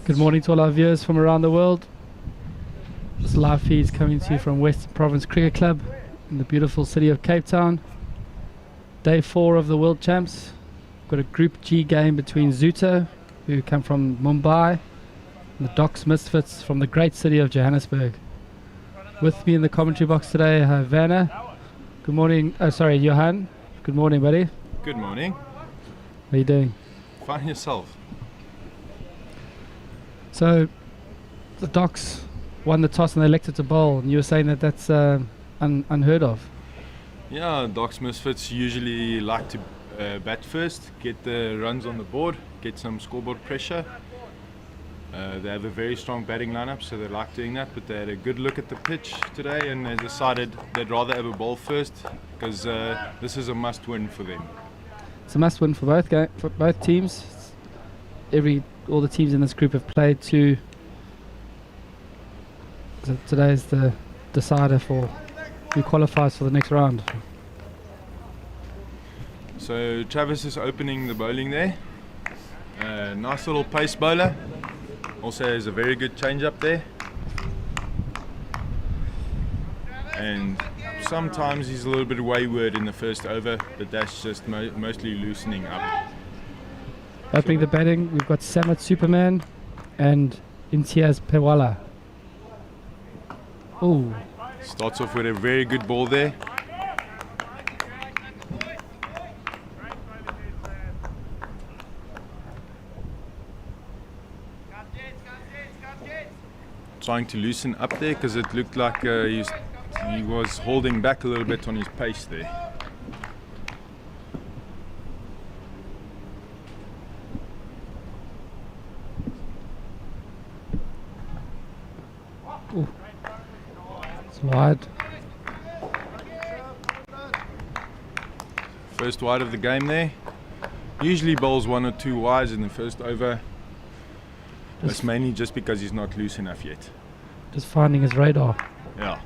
Good morning to all our viewers from around the world. This live feed is coming to you from Western Province Cricket Club in the beautiful city of Cape Town. Day 4 of the World Champs. Got a Group G game between Zooter, who come from Mumbai, and the Docks Misfits from the great city of Johannesburg. With me in the commentary box today, I have Vanna. Good morning. Oh, sorry, Johan. Good morning, buddy. Good morning. How are you doing? Fine yourself. So, the Docks won the toss and they elected to bowl, and you were saying that that's unheard of. Yeah, Docks Misfits usually like to bat first, get the runs on the board, get some scoreboard pressure. They have a very strong batting lineup, so they like doing that, but they had a good look at the pitch today and they decided they'd rather have a bowl first because this is a must-win for them. It's a must-win for both teams. All the teams in this group have played two. So today is the decider for who qualifies for the next round. So Travis is opening the bowling there. Nice little pace bowler. Also has a very good change up there. And sometimes he's a little bit wayward in the first over, but that's just mostly loosening up. Opening the batting, we've got Samet Superman and Imtiaz Pewala. Ooh. Starts off with a very good ball there. Trying to loosen up there because it looked like he was holding back a little bit on his pace there. Ooh. It's wide. First wide of the game there. Usually bowls 1 or 2 wides in the first over. That's mainly just because he's not loose enough yet. Just finding his radar. Yeah.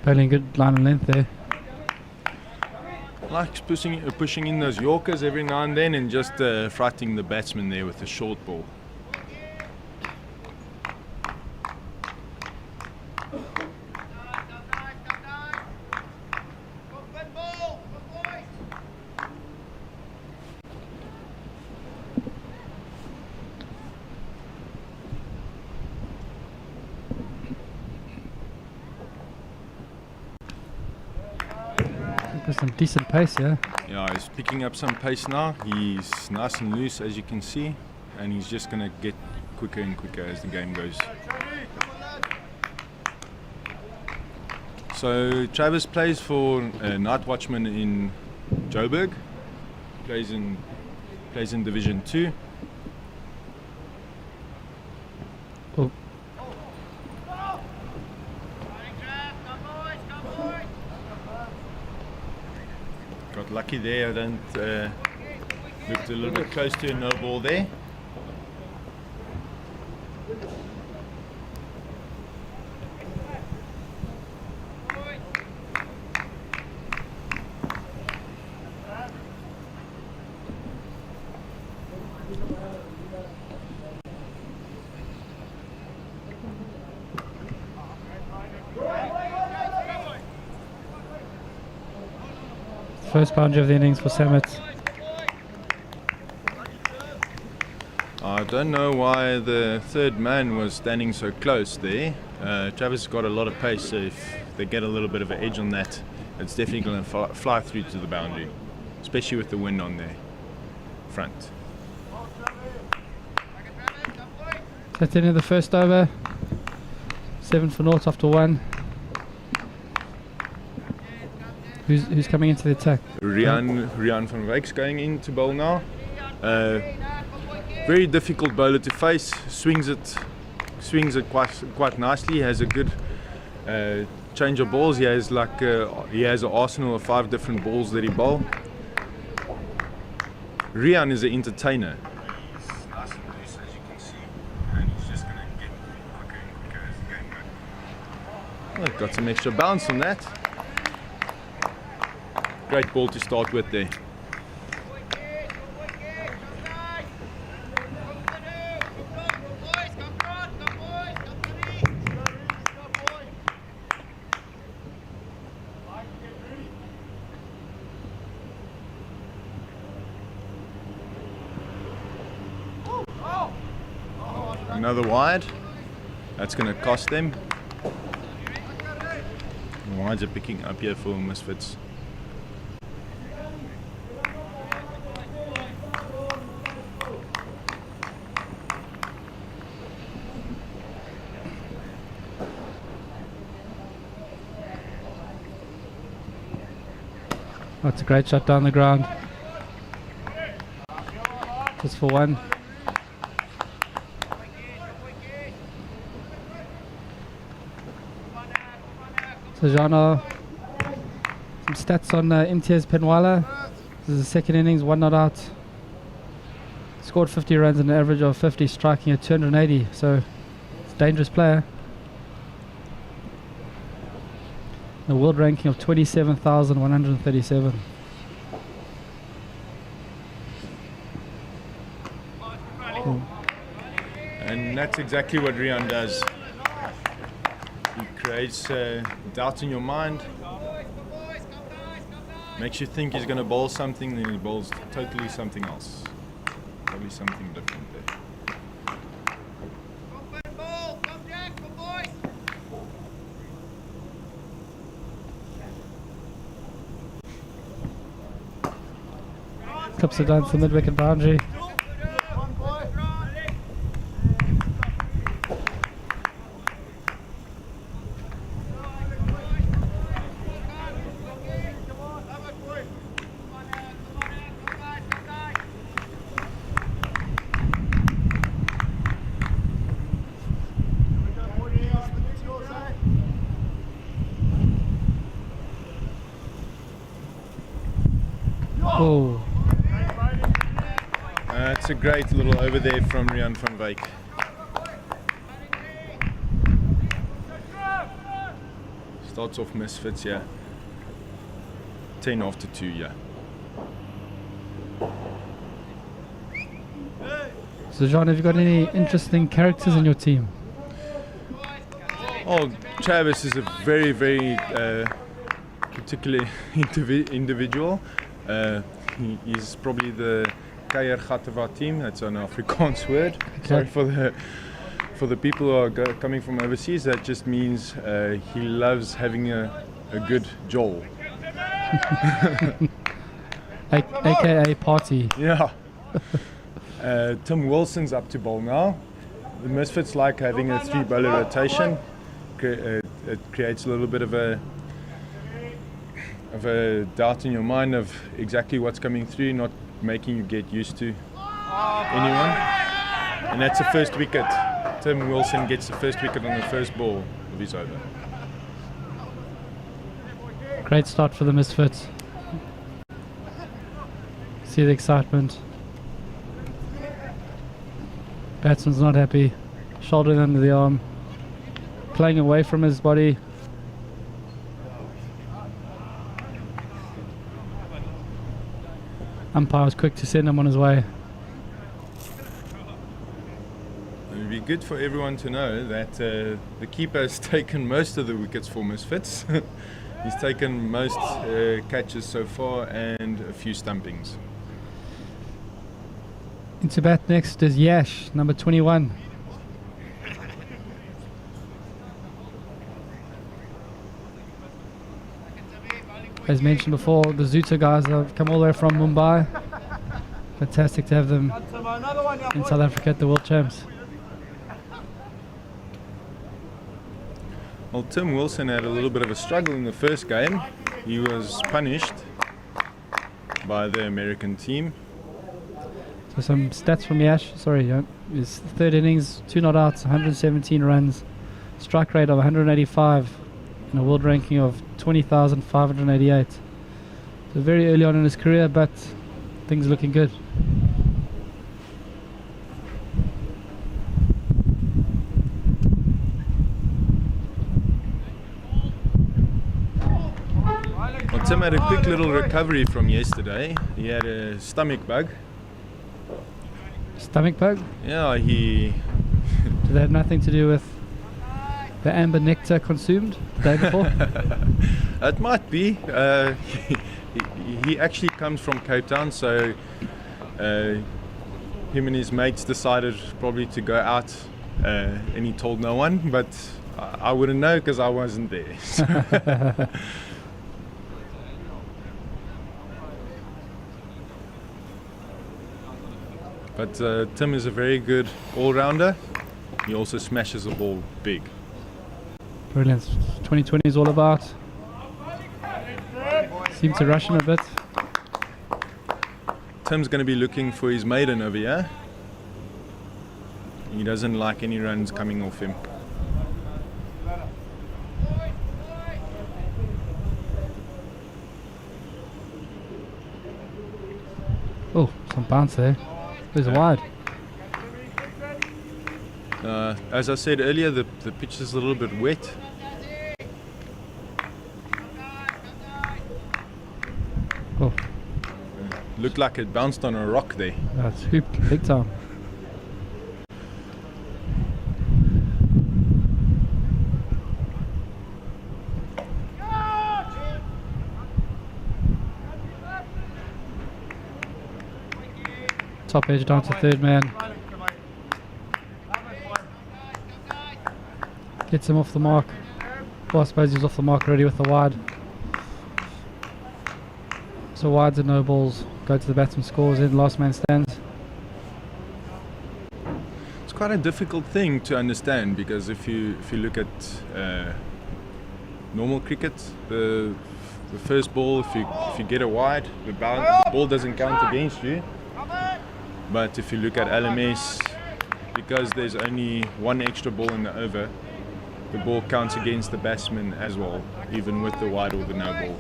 Bowling good line and length there. Likes pushing in those Yorkers every now and then and just frightening the batsman there with a short ball. There's some decent pace, yeah. Yeah, he's picking up some pace now. He's nice and loose, as you can see, and he's just going to get quicker and quicker as the game goes. So Travis plays for Night Watchman in Joburg. Plays in Division 2. Oh. Got lucky there. I don't looked a little bit close to a no ball there. First boundary of the innings for Samet. I don't know why the third man was standing so close there. Travis got a lot of pace, so if they get a little bit of an edge on that, it's definitely going to fly through to the boundary, especially with the wind on their front. That's the end of the first over. 7 for naught after 1. Who's coming into the attack? Rian van Wyk's going in to bowl now. Very difficult bowler to face. Swings it quite nicely. He has a good change of balls. He has an arsenal of 5 different balls that he bowl. Rian is an entertainer. He's nice and loose, as you can see, and he's just going Got some extra bounce on that. Great ball to start with there. Another wide. That's going to cost them. The wides are picking up here for Misfits. That's a great shot down the ground. Just for one. So Jana, some stats on Imtiaz Penwala. This is the second innings, 1 not out. Scored 50 runs and an average of 50, striking at 280. So it's a dangerous player. A world ranking of 27,137. And that's exactly what Rian does. He creates doubt in your mind, makes you think he's going to bowl something, then he bowls totally something else. Probably something different there. Clips it down to the mid-wicket boundary. Oh. That's a great little over there from Rian van Wyk. Starts off Misfits, yeah. 10 after 2, yeah. So John, have you got any interesting characters in your team? Oh, Travis is a very, very particular individual. He's probably the Keiergat of our team. That's an Afrikaans word. Okay. Sorry for the people who are coming from overseas. That just means he loves having a good jowl. AKA party. Yeah. Tim Wilson's up to bowl now. The Misfits like having a 3-bowler rotation. It creates a little bit of a doubt in your mind of exactly what's coming through, not making you get used to anyone. And that's the first wicket. Tim Wilson gets the first wicket on the first ball of his over. Great start for the Misfits. See the excitement. Batsman's not happy. Shoulder under the arm. Playing away from his body. Umpire was quick to send him on his way. It would be good for everyone to know that the keeper has taken most of the wickets for Misfits. He's taken most catches so far and a few stumpings. Into bat next is Yash, number 21. As mentioned before, the Zooter guys have come all the way from Mumbai. Fantastic to have them in South Africa at the World Champs. Well, Tim Wilson had a little bit of a struggle in the first game. He was punished by the American team. So some stats from Yash. His third innings, 2 not outs, 117 runs, strike rate of 185, and a world ranking of 20,588. So very early on in his career, but things looking good. had a quick little recovery from yesterday. He had a stomach bug. Stomach bug? Yeah, he... Did that have nothing to do with the amber nectar consumed the day before? It might be. He actually comes from Cape Town, so him and his mates decided probably to go out, and he told no one, but I wouldn't know because I wasn't there. But Tim is a very good all-rounder. He also smashes the ball big. Brilliant. 2020 is all about. Seem to rush him a bit. Tim's going to be looking for his maiden over here. He doesn't like any runs coming off him. Oh, some bounce there. There's wide. As I said earlier, the pitch is a little bit wet. Oh, Looked like it bounced on a rock there. that's hooped big time. Top edge down to third man. Gets him off the mark. Well, I suppose he's off the mark already with the wide. So wides and no balls go to the batsman, scores in, last man stands. It's quite a difficult thing to understand because if you look at normal cricket, the first ball, if you get a wide, the ball doesn't count against you. But if you look at LMS, because there's only one extra ball in the over, the ball counts against the batsman as well, even with the wide or the no ball,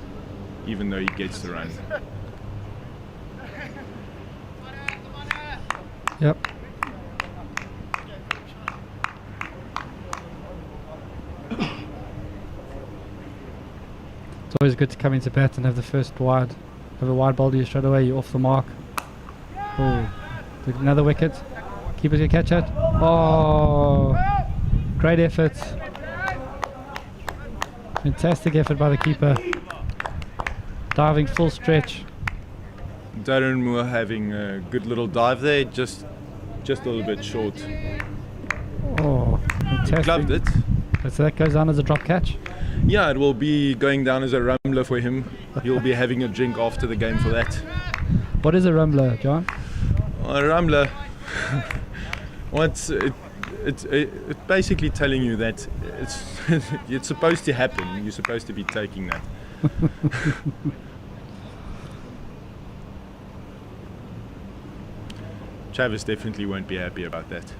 even though he gets the run. Yep. It's always good to come into bat and have the first wide. Have a wide ball to you straight away, you're off the mark. Oh, another wicket. Keeper's gonna catch it. Oh, great effort. Fantastic effort by the keeper. Diving full stretch. Darren Moore having a good little dive there, just a little bit short. Oh, fantastic. He clubbed it. So that goes down as a drop catch. Yeah, it will be going down as a rumbler for him. He'll be having a drink after the game for that. What is a rumbler, John? A rumbler, well, it's basically telling you that it's supposed to happen. You're supposed to be taking that. Travis definitely won't be happy about that.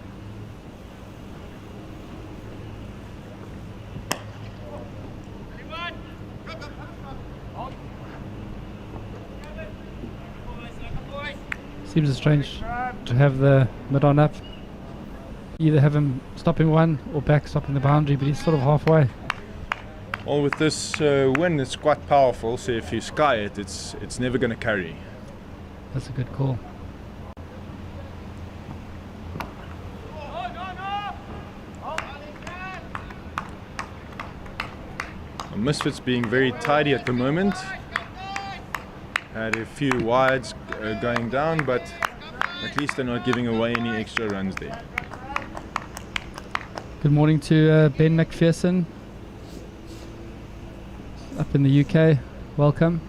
Seems strange to have the mid on up. Either have him stopping one or back stopping the boundary, but he's sort of halfway. Well, with this wind, it's quite powerful, so if you sky it, it's never going to carry. That's a good call. Misfits being very tidy at the moment. Had a few wides going down, but at least they're not giving away any extra runs there. Good morning to Ben McPherson up in the UK. Welcome.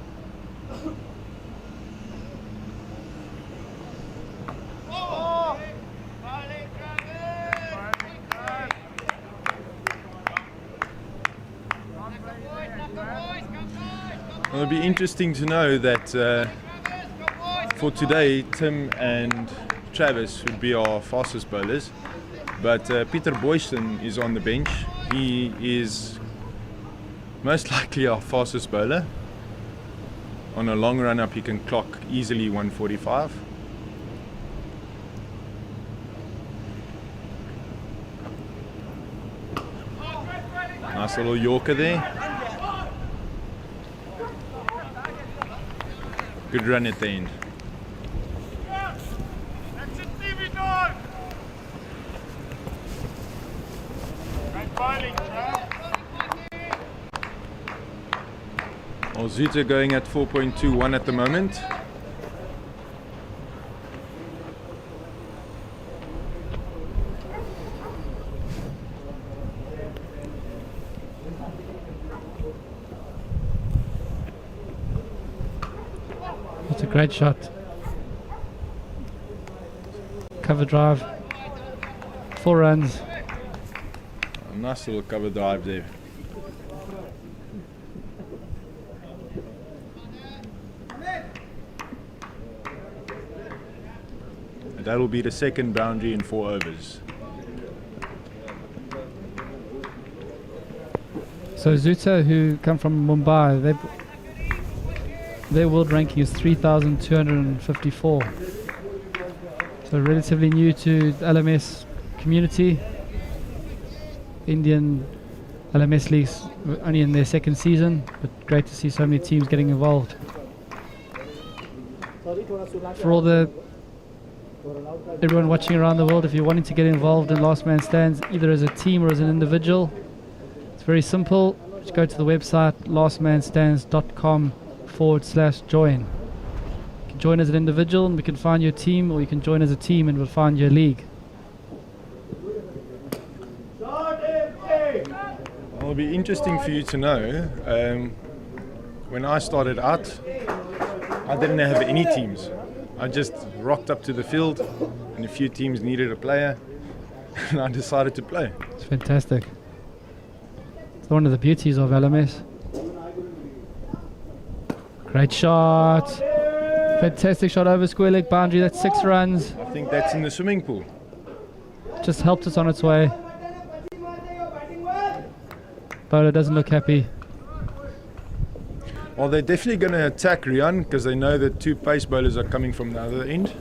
It'll be interesting to know that for today, Tim and Travis would be our fastest bowlers, but Peter Boyson is on the bench. He is most likely our fastest bowler. On a long run up, he can clock easily 145. Nice little Yorker there. Good run at the end. Well, Zooter going at 4.21 at the moment. It's a great shot. Cover drive. 4 runs. A nice little cover drive there. And that'll be the second boundary in 4 overs. So Zooter, who come from Mumbai, their world ranking is 3,254. So relatively new to the LMS community. Indian LMS leagues only in their 2nd season, but great to see so many teams getting involved. For all everyone watching around the world, if you're wanting to get involved in Last Man Stands, either as a team or as an individual, it's very simple. Just go to the website lastmanstands.com/join. You can join as an individual and we can find your team, or you can join as a team and we'll find your league. It'll be interesting for you to know, when I started out, I didn't have any teams. I just rocked up to the field and a few teams needed a player and I decided to play. It's fantastic. It's one of the beauties of LMS. Great shot. Fantastic shot over square leg boundary. That's 6 runs. I think that's in the swimming pool. Just helped us on its way. Bowler doesn't look happy. Well, they're definitely going to attack Rian because they know that 2 pace bowlers are coming from the other end.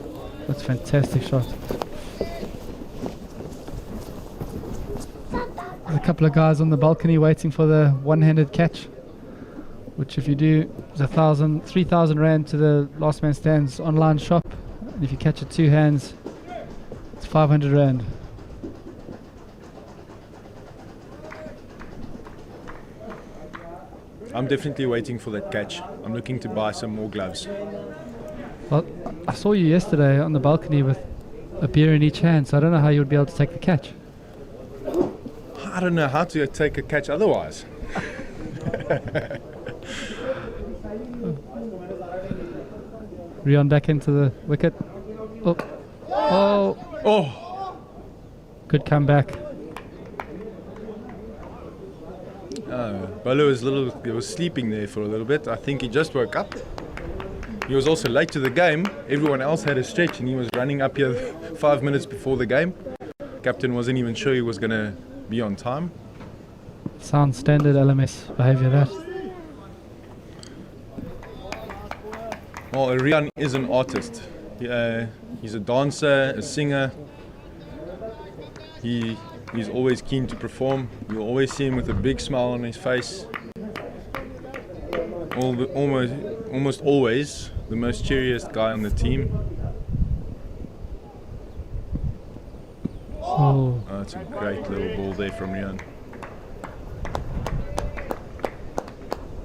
That's a fantastic shot. There's a couple of guys on the balcony waiting for the one-handed catch, which if you do is 3,000 rand to the Last Man Stands online shop, and if you catch it 2 hands, it's 500 rand. I'm definitely waiting for that catch. I'm looking to buy some more gloves. Well, I saw you yesterday on the balcony with a beer in each hand, so I don't know how you would be able to take the catch. I don't know how to take a catch otherwise. Rian back into the wicket. Oh. Oh. Oh! Good comeback. Bolo was sleeping there for a little bit. I think he just woke up. He was also late to the game. Everyone else had a stretch and he was running up here 5 minutes before the game. Captain wasn't even sure he was going to be on time. Sounds standard LMS behavior, that. Well, Rian is an artist. He's a dancer, a singer. He's always keen to perform. You'll always see him with a big smile on his face. Almost always the most cheeriest guy on the team. Oh. That's a great little ball there from Rian.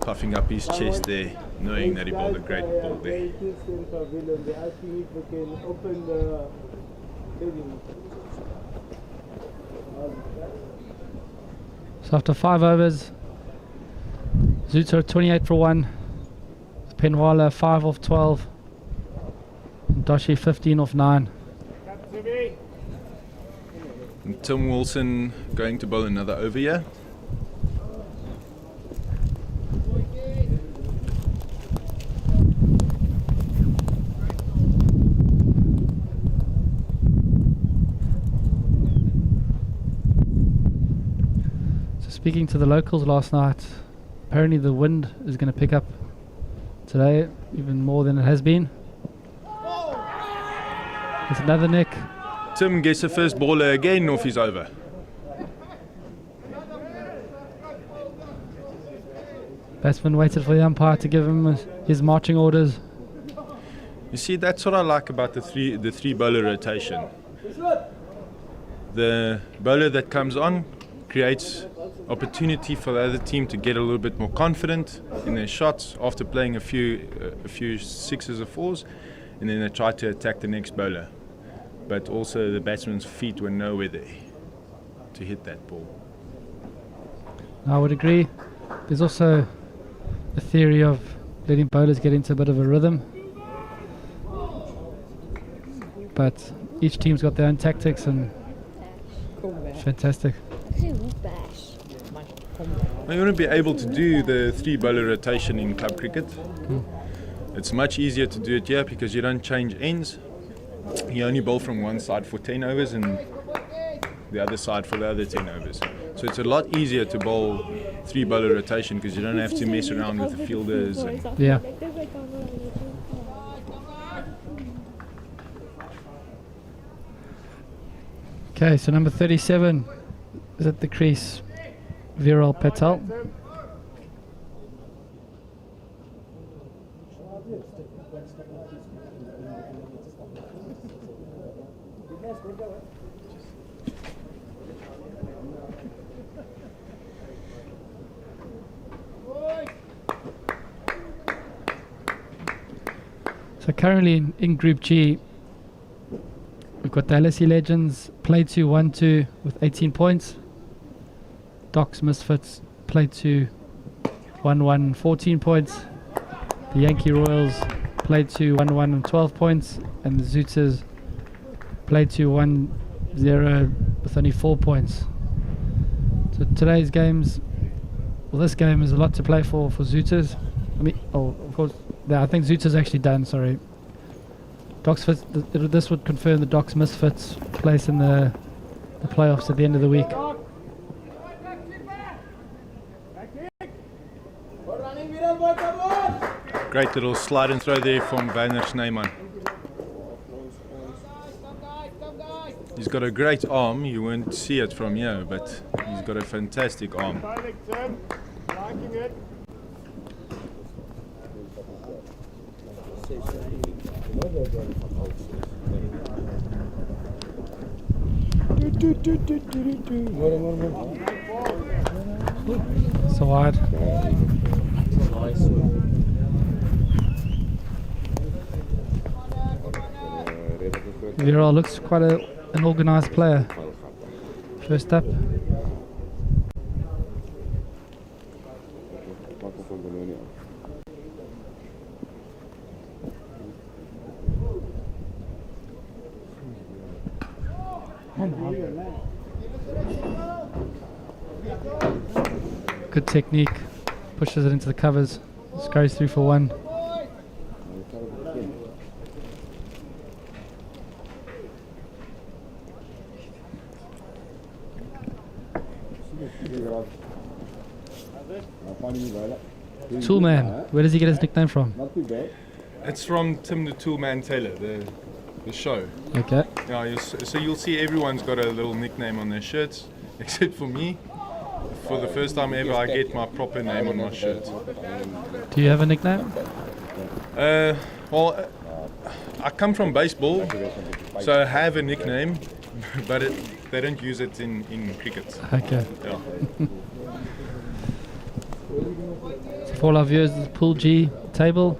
Puffing up his chest there, knowing that he bowled a great ball there. So after 5 overs, Zooter 28 for 1, Penwala 5 off 12, and Doshi 15 off 9. And Tim Wilson going to bowl another over here. Speaking to the locals last night, apparently the wind is going to pick up today, even more than it has been. There's another nick. Tim gets the first bowler again off his over. Batsman waited for the umpire to give him his marching orders. You see, that's what I like about the three bowler rotation. The bowler that comes on creates opportunity for the other team to get a little bit more confident in their shots after playing a few sixes or fours, and then they try to attack the next bowler. But also the batsman's feet were nowhere there to hit that ball. I would agree. There's also a theory of letting bowlers get into a bit of a rhythm, but each team's got their own tactics, and fantastic. Now, you want to be able to do the three bowler rotation in club cricket. It's much easier to do it here because you don't change ends. You only bowl from one side for 10 overs and the other side for the other 10 overs. So it's a lot easier to bowl three bowler rotation because you don't have to mess around with the fielders. Yeah. Okay, so number 37 is at the crease, Viral Patel. So currently in Group G, we've got the LSE Legends played 2-1-2 with 18 points. Doc's Misfits played 2-1-1 14 points. The Yankee Royals played 2-1-1 and 12 points, and the Zooters played 2-1-0 with only 4 points. So today's games, well, this game is a lot to play for Zooters. I mean, of course, I think Zooter's actually done. Sorry, Doc's this would confirm the Doc's Misfits place in the playoffs at the end of the week. Great little slide and throw there from Werner Snyman. He's got a great arm. You won't see it from here, but he's got a fantastic arm. So wide. Viral looks quite an organised player. First up. Good technique, pushes it into the covers, just goes through for one. Toolman, where does he get his nickname from? It's from Tim the Toolman Taylor, the show. Okay. Yeah, so you'll see everyone's got a little nickname on their shirts, except for me. For the first time ever, I get my proper name on my shirt. Do you have a nickname? Well, I come from baseball, so I have a nickname, but they don't use it in cricket. Okay. Yeah. So for all our viewers, the Pool G table.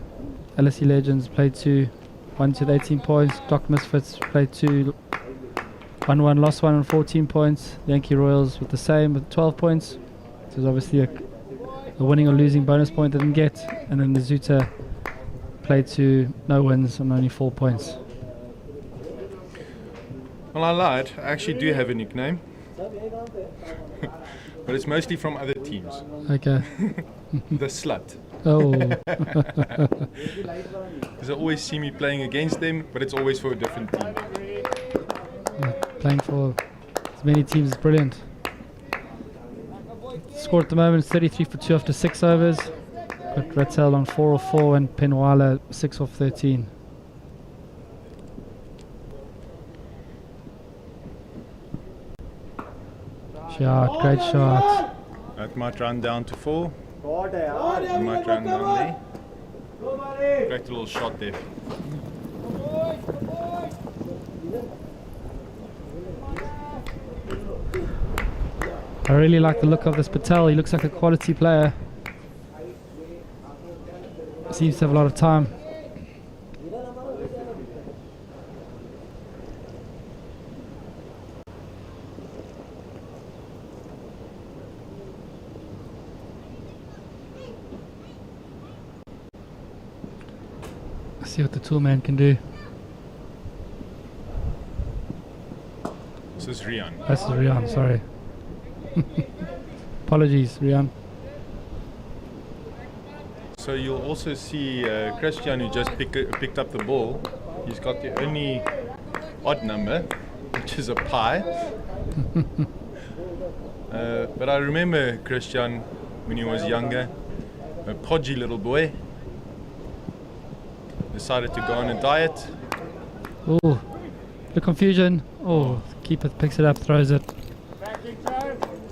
LSE Legends played 2-1 with 18 points. Doc Misfits played 2-1-1, lost 1 and 14 points. The Yankee Royals with the same with 12 points. So there's obviously a winning or losing bonus point they didn't get. And then the Zooter played 2 no wins and only 4 points. Well, I lied. I actually do have a nickname, but it's mostly from other teams. Okay. The Slut. Oh. Because they always see me playing against them, but it's always for a different team. Yeah, playing for as many teams is brilliant. Score at the moment is 33 for 2 after 6 overs. Got Rattel on 4 of 4 and Penwala 6 of 13. Shot, great shot. That might run down to 4. It might run down there. Great little shot there. I really like the look of this Patel. He looks like a quality player. Seems to have a lot of time. Let's see what the tool man can do. This is Rian. This is Rian, sorry. Apologies, Rian. So you'll also see Christian, who just picked up the ball. He's got the only odd number, which is a pi. But I remember Christian when he was younger, a podgy little boy. Decided to go on a diet. Oh, the confusion. Oh, keeper picks it up, throws it.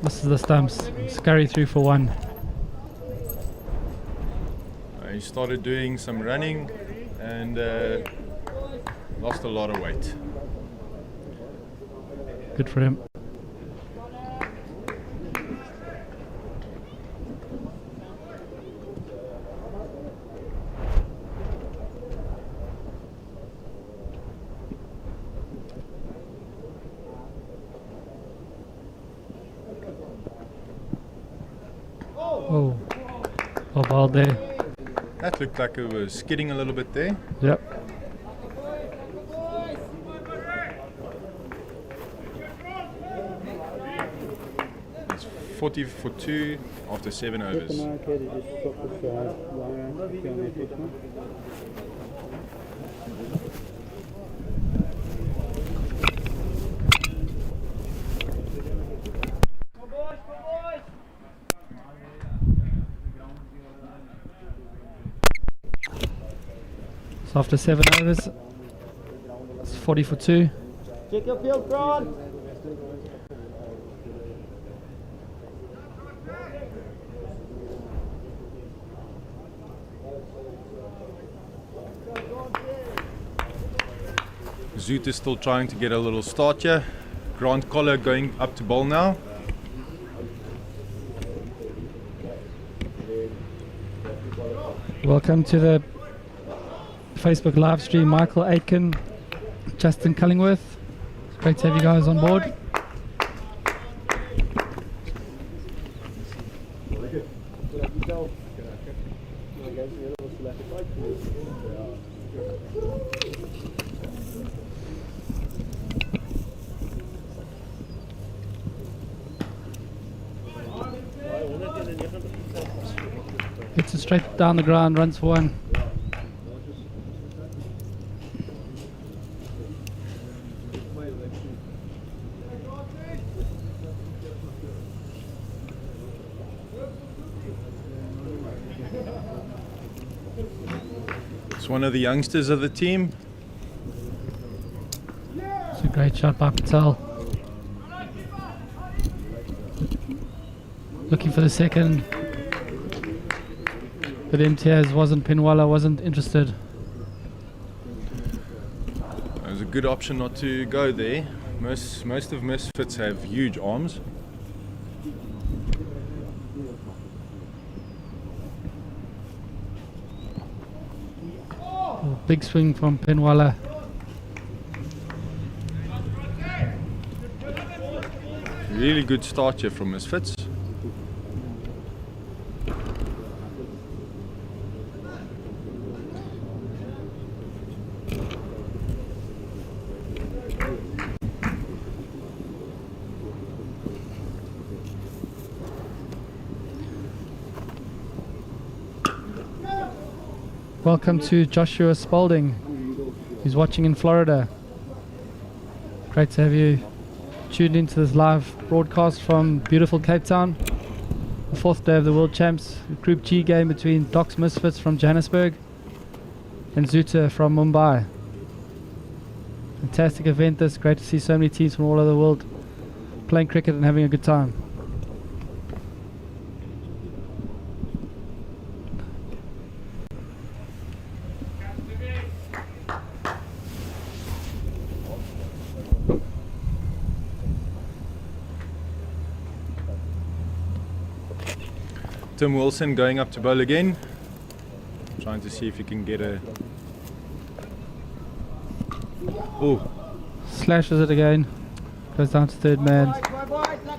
This is the stumps. Scurry through for one. He started doing some running and lost a lot of weight. Good for him. Oh, ball there. That looked like it was skidding a little bit there. Yep. It's 40 for 2 after 7 overs. So after 7 overs, it's 40 for 2. Check your field, Grant. Zooter still trying to get a little start here. Grant Collar going up to bowl now. Welcome to the Facebook live stream, Michael Aitken, Justin Cullingworth. It's great to have you guys on board. Hits it straight down the ground, runs for one. It's one of the youngsters of the team. It's a great shot by Patel. Looking for the second. But Imtiaz Pinwala wasn't interested. It was a good option not to go there. Most of Misfits have huge arms. Oh, big swing from Pinwala. Really good start here from Misfits. Welcome to Joshua Spalding, who's watching in Florida. Great to have you tuned into this live broadcast from beautiful Cape Town. The 4th day of the World Champs, Group G game between Doc's Misfits from Johannesburg and Zooter from Mumbai. Fantastic event this, great to see so many teams from all over the world playing cricket and having a good time. Tim Wilson going up to bowl again. Trying to see if he can get a... Oh, Slashes it again. Goes down to third man.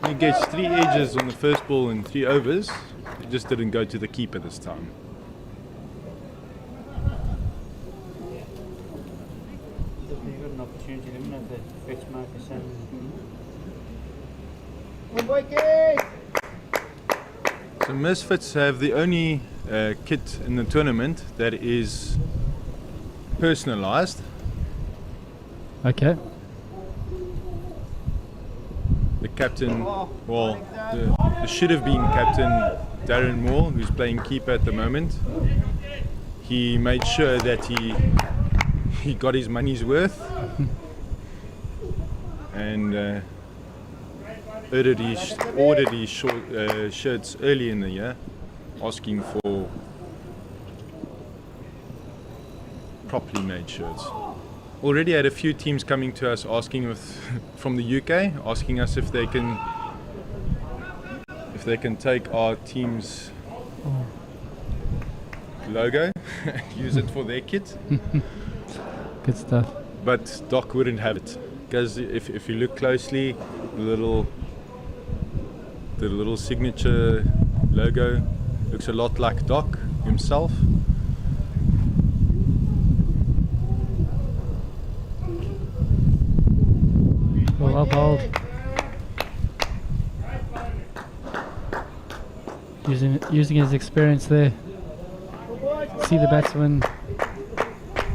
he gets 3 edges on the first ball in 3 overs. It just didn't go to the keeper this time. You've got an opportunity to eliminate the fetch marker Saturday. So Misfits have the only kit in the tournament that is personalised. Okay. The captain, well, the should have been captain Darren Moore, who's playing keeper at the moment. He made sure that he got his money's worth and ordered his shirts early in the year, asking for properly made shirts. Already had a few teams coming to us asking from the UK, asking us if they can take our team's logo and use it for their kit. Good stuff. But Doc wouldn't have it, because if you look closely, the little signature logo looks a lot like Doc himself. Well bowled. Using his experience there. See the batsman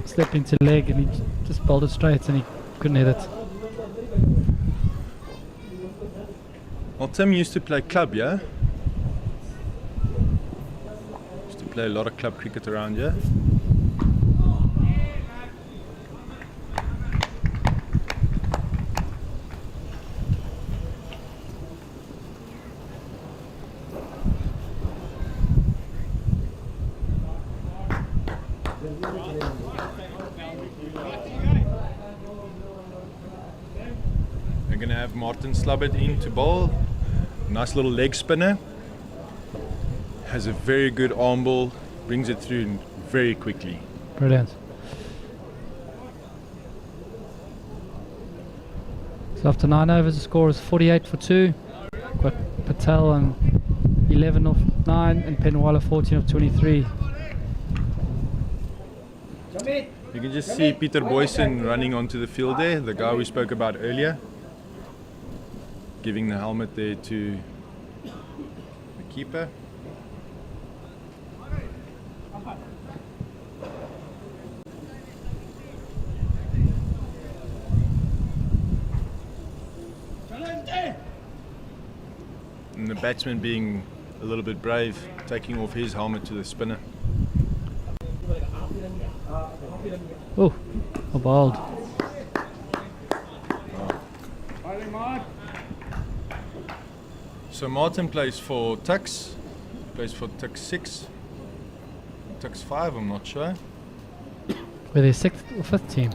slip into leg and he just bowled it straight and he couldn't hit it. Well, Tim used to play club, yeah? Used to play a lot of club cricket around here. We're going to have Martin Slubbert in to bowl. Nice little leg spinner. Has a very good arm ball. Brings it through very quickly. Brilliant. So after 9 overs, the score is 48 for 2. Got Patel on 11 off 9 and Penwala 14 off 23. You can just see Peter Boyson running onto the field there, the guy we spoke about earlier. Giving the helmet there to the keeper. And the batsman being a little bit brave, taking off his helmet to the spinner. Oh, well bowled. So Martin plays for Tux, plays for Tux 6, Tux 5, I'm not sure. Were they 6th or 5th team?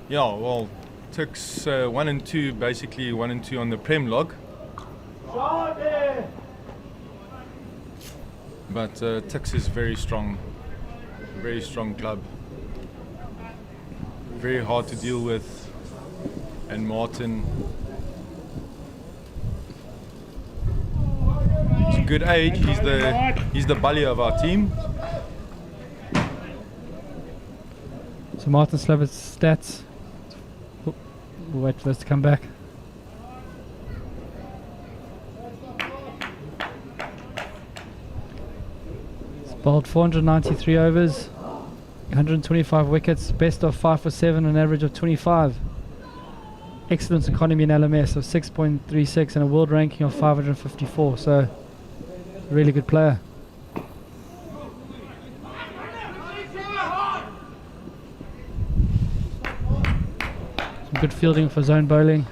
Yeah, well, Tux 1 and 2, basically 1 and 2 on the Prem log. But Tux is very strong club. Very hard to deal with. And Martin, he's a good age, he's the bully of our team. So Martin Slabbert's stats. Oh, we'll wait for this to come back. He's bowled 493 overs, 125 wickets, best of 5 for 7, an average of 25. Excellence economy in LMS of 6.36 and a world ranking of 554. So, really good player. Some good fielding for zone bowling.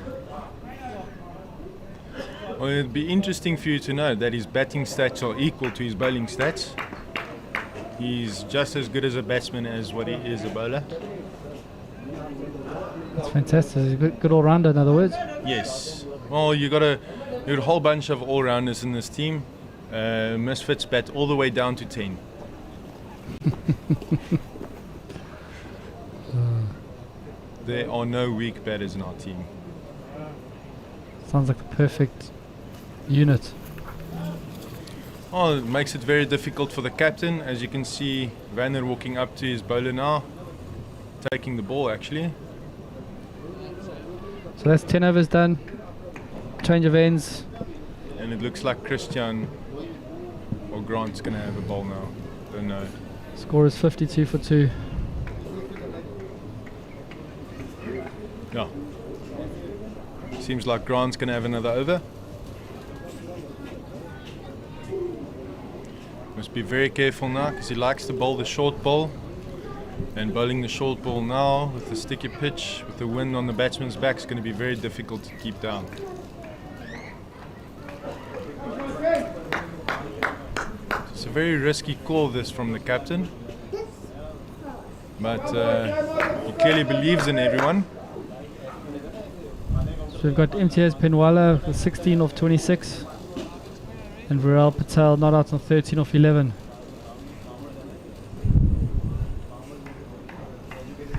Well, it'd be interesting for you to know that his batting stats are equal to his bowling stats. He's just as good as a batsman as what he is a bowler. That's fantastic. He's a good all-rounder, in other words. Yes. Well, you got a whole bunch of all-rounders in this team. Misfits bat all the way down to 10. There are no weak batters in our team. Sounds like the perfect unit. Oh, it makes it very difficult for the captain. As you can see, Vanner walking up to his bowler now, taking the ball actually. So that's 10 overs done. Change of ends. And it looks like Christian or Grant's going to have a bowl now. Don't know. Score is 52 for 2. Yeah. Seems like Grant's going to have another over. Must be very careful now because he likes to bowl the short ball. And bowling the short ball now with the sticky pitch, with the wind on the batsman's back, is going to be very difficult to keep down. It's a very risky call this from the captain. But he clearly believes in everyone. So we've got Imtiaz Penwala with 16 off 26. And Viral Patel not out on 13 off 11.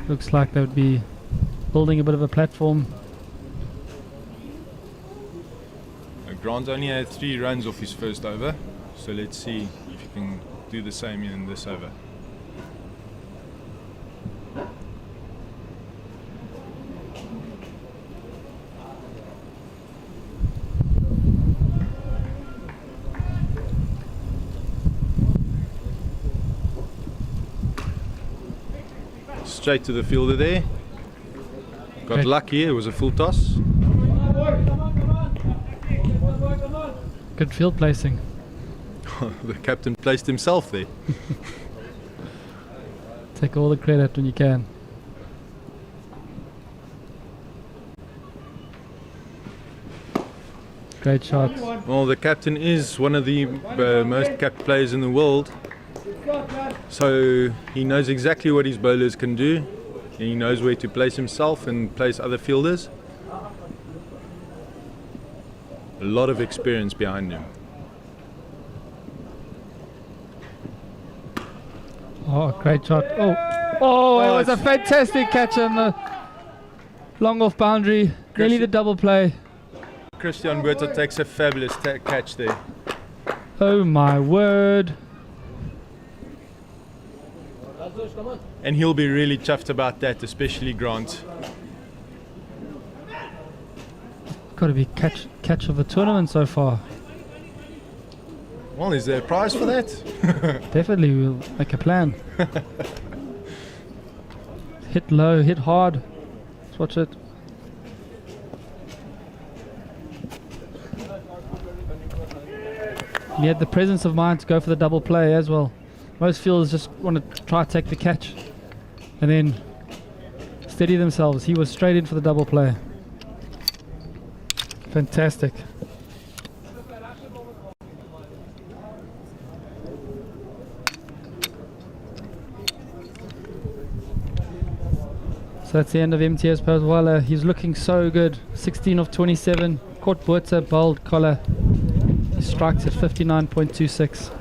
Looks like they would be building a bit of a platform. Grant only had 3 runs off his first over, so let's see if he can do the same in this over. Straight to the fielder there. Got lucky, it was a full toss. Good field placing. The captain placed himself there. Take all the credit when you can. Great shot. Well, the captain is one of the most capped players in the world. So he knows exactly what his bowlers can do. And he knows where to place himself and place other fielders. A lot of experience behind him. Oh, great shot. Oh, it was a fantastic catch on the long off boundary. Nearly the double play. Christian Botha takes a fabulous catch there. Oh my word. And he'll be really chuffed about that, especially Grant. Got to be catch of the tournament so far. Well, is there a prize for that? Definitely, we'll make a plan. Hit low, hit hard. Let's watch it. He had the presence of mind to go for the double play as well. Most fielders just want to try to take the catch and then steady themselves. He was straight in for the double play. Fantastic. So that's the end of MTS Pazwala. He's looking so good. 16 of 27. Caught Botha, bowled collar. He strikes at 59.26.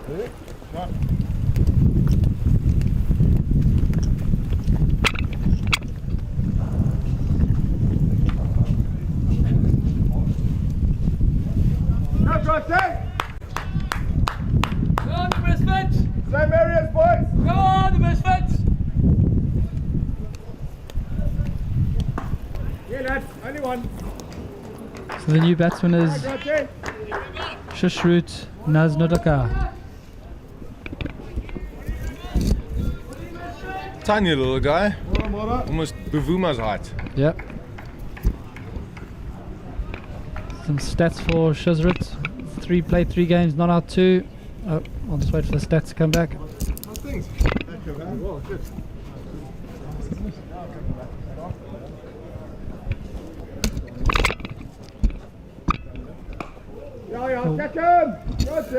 Go on the Misfits! Same areas, boys! Go on the Misfits! Yeah, lads, only one. So the new batsman is Okay. Shushrut Naznodaka. Tiny little guy, almost Buvuma's height. Yep. Some stats for Shushrut. Played 3 games, not out 2. Oh, I'll just wait for the stats to come back.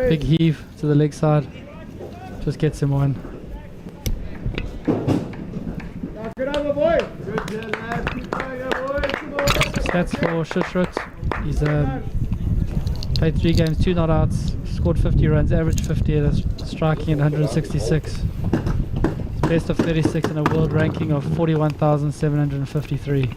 Big heave to the leg side. Just gets him one. Good over, boy. Good, lads. Keep going, boys. Come on. Stats for Shushrut. He's played 3 games, 2 not outs, scored 50 runs, averaged 50, that's striking at 166. It's best of 36 in a world ranking of 41,753.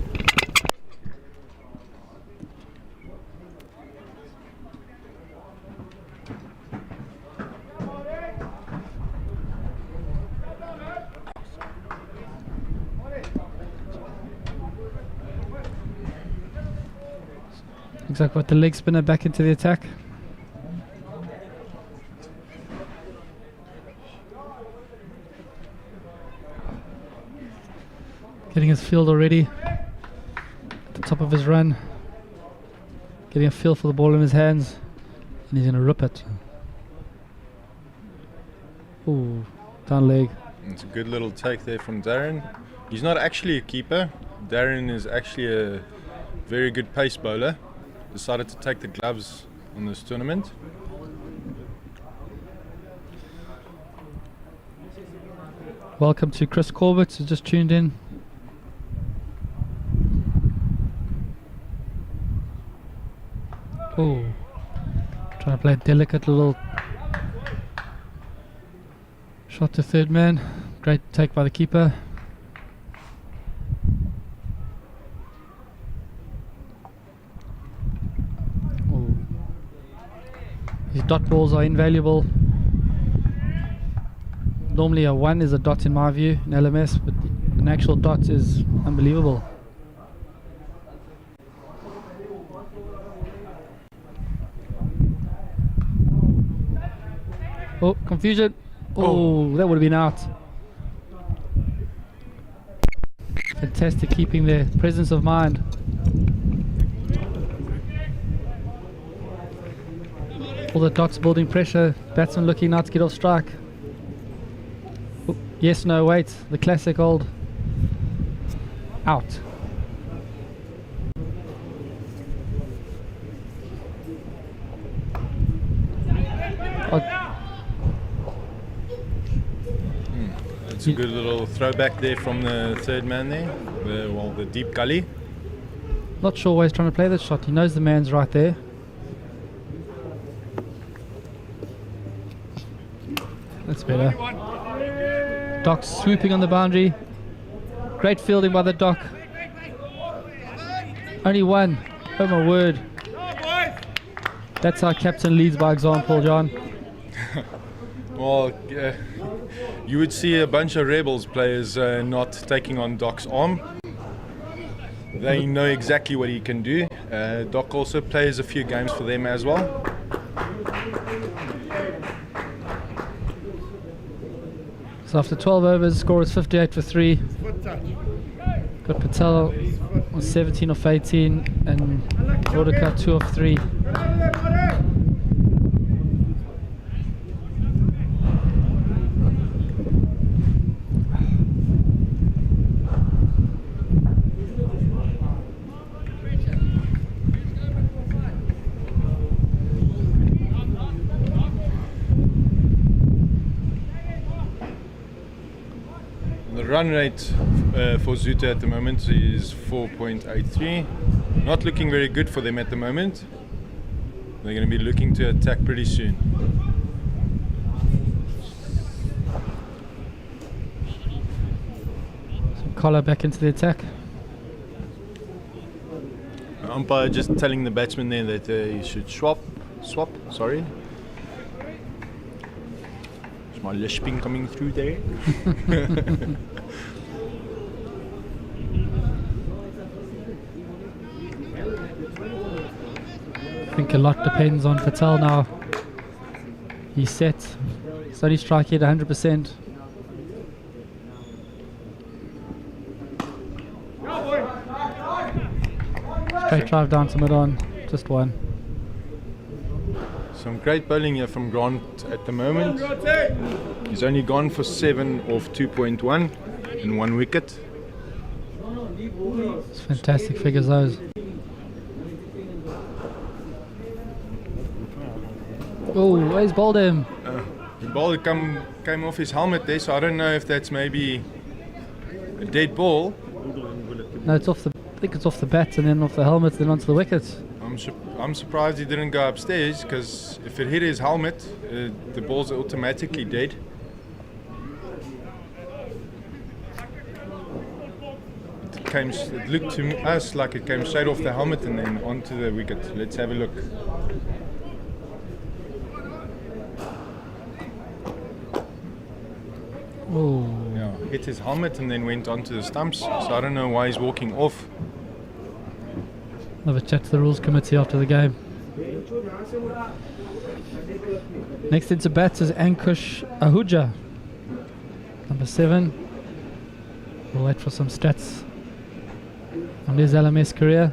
Looks like what the leg spinner back into the attack. Getting his field already at the top of his run. Getting a feel for the ball in his hands. And he's going to rip it. Ooh, down leg. It's a good little take there from Darren. He's not actually a keeper. Darren is actually a very good pace bowler. Decided to take the gloves on this tournament. Welcome to Chris Corbett, who's just tuned in. Oh, trying to play a delicate little shot to third man. Great take by the keeper. Oh. These dot balls are invaluable. Normally a 1 is a dot in my view in LMS, but an actual dot is unbelievable. Oh, confusion. Oh, that would have been out. Fantastic keeping their presence of mind. All the dots building pressure. Batsman looking now to get off strike. Oh, yes, no, wait. The classic old out. It's a good little throwback there from the third man there, the deep gully. Not sure why he's trying to play this shot. He knows the man's right there. That's better. Doc swooping on the boundary. Great fielding by the Doc. Only one. Oh my word. That's how captain leads by example, John. Well, you would see a bunch of Rebels players not taking on Doc's arm. They know exactly what he can do. Doc also plays a few games for them as well. So after 12 overs, score is 58 for 3. Got Patel on 17 of 18 and Rodika 2 of 3. The run rate for Zooter at the moment is 4.83. Not looking very good for them at the moment. They're going to be looking to attack pretty soon. So Collar back into the attack. Umpire just telling the batsman there that he should swap, sorry. Is my lisping coming through there? I think a lot depends on Patel now. He's set. He's only striking at 100%. Great drive down to mid-on. Just one. Some great bowling here from Grant at the moment. He's only gone for 7 off 2.1 and 1 wicket. It's fantastic figures those. Oh, he's bowled him. The ball came off his helmet there, so I don't know if that's maybe a dead ball. No, it's off the. I think it's off the bat and then off the helmet, then onto the wicket. I'm surprised he didn't go upstairs, because if it hit his helmet, the ball's automatically dead. It looked to us like it came straight off the helmet and then onto the wicket. Let's have a look. Oh, Yeah, hit his helmet and then went onto the stumps. So I don't know why he's walking off. have a chat to the rules committee after the game. Next into bat is Ankush Ahuja, number 7. We'll wait for some stats on his LMS career.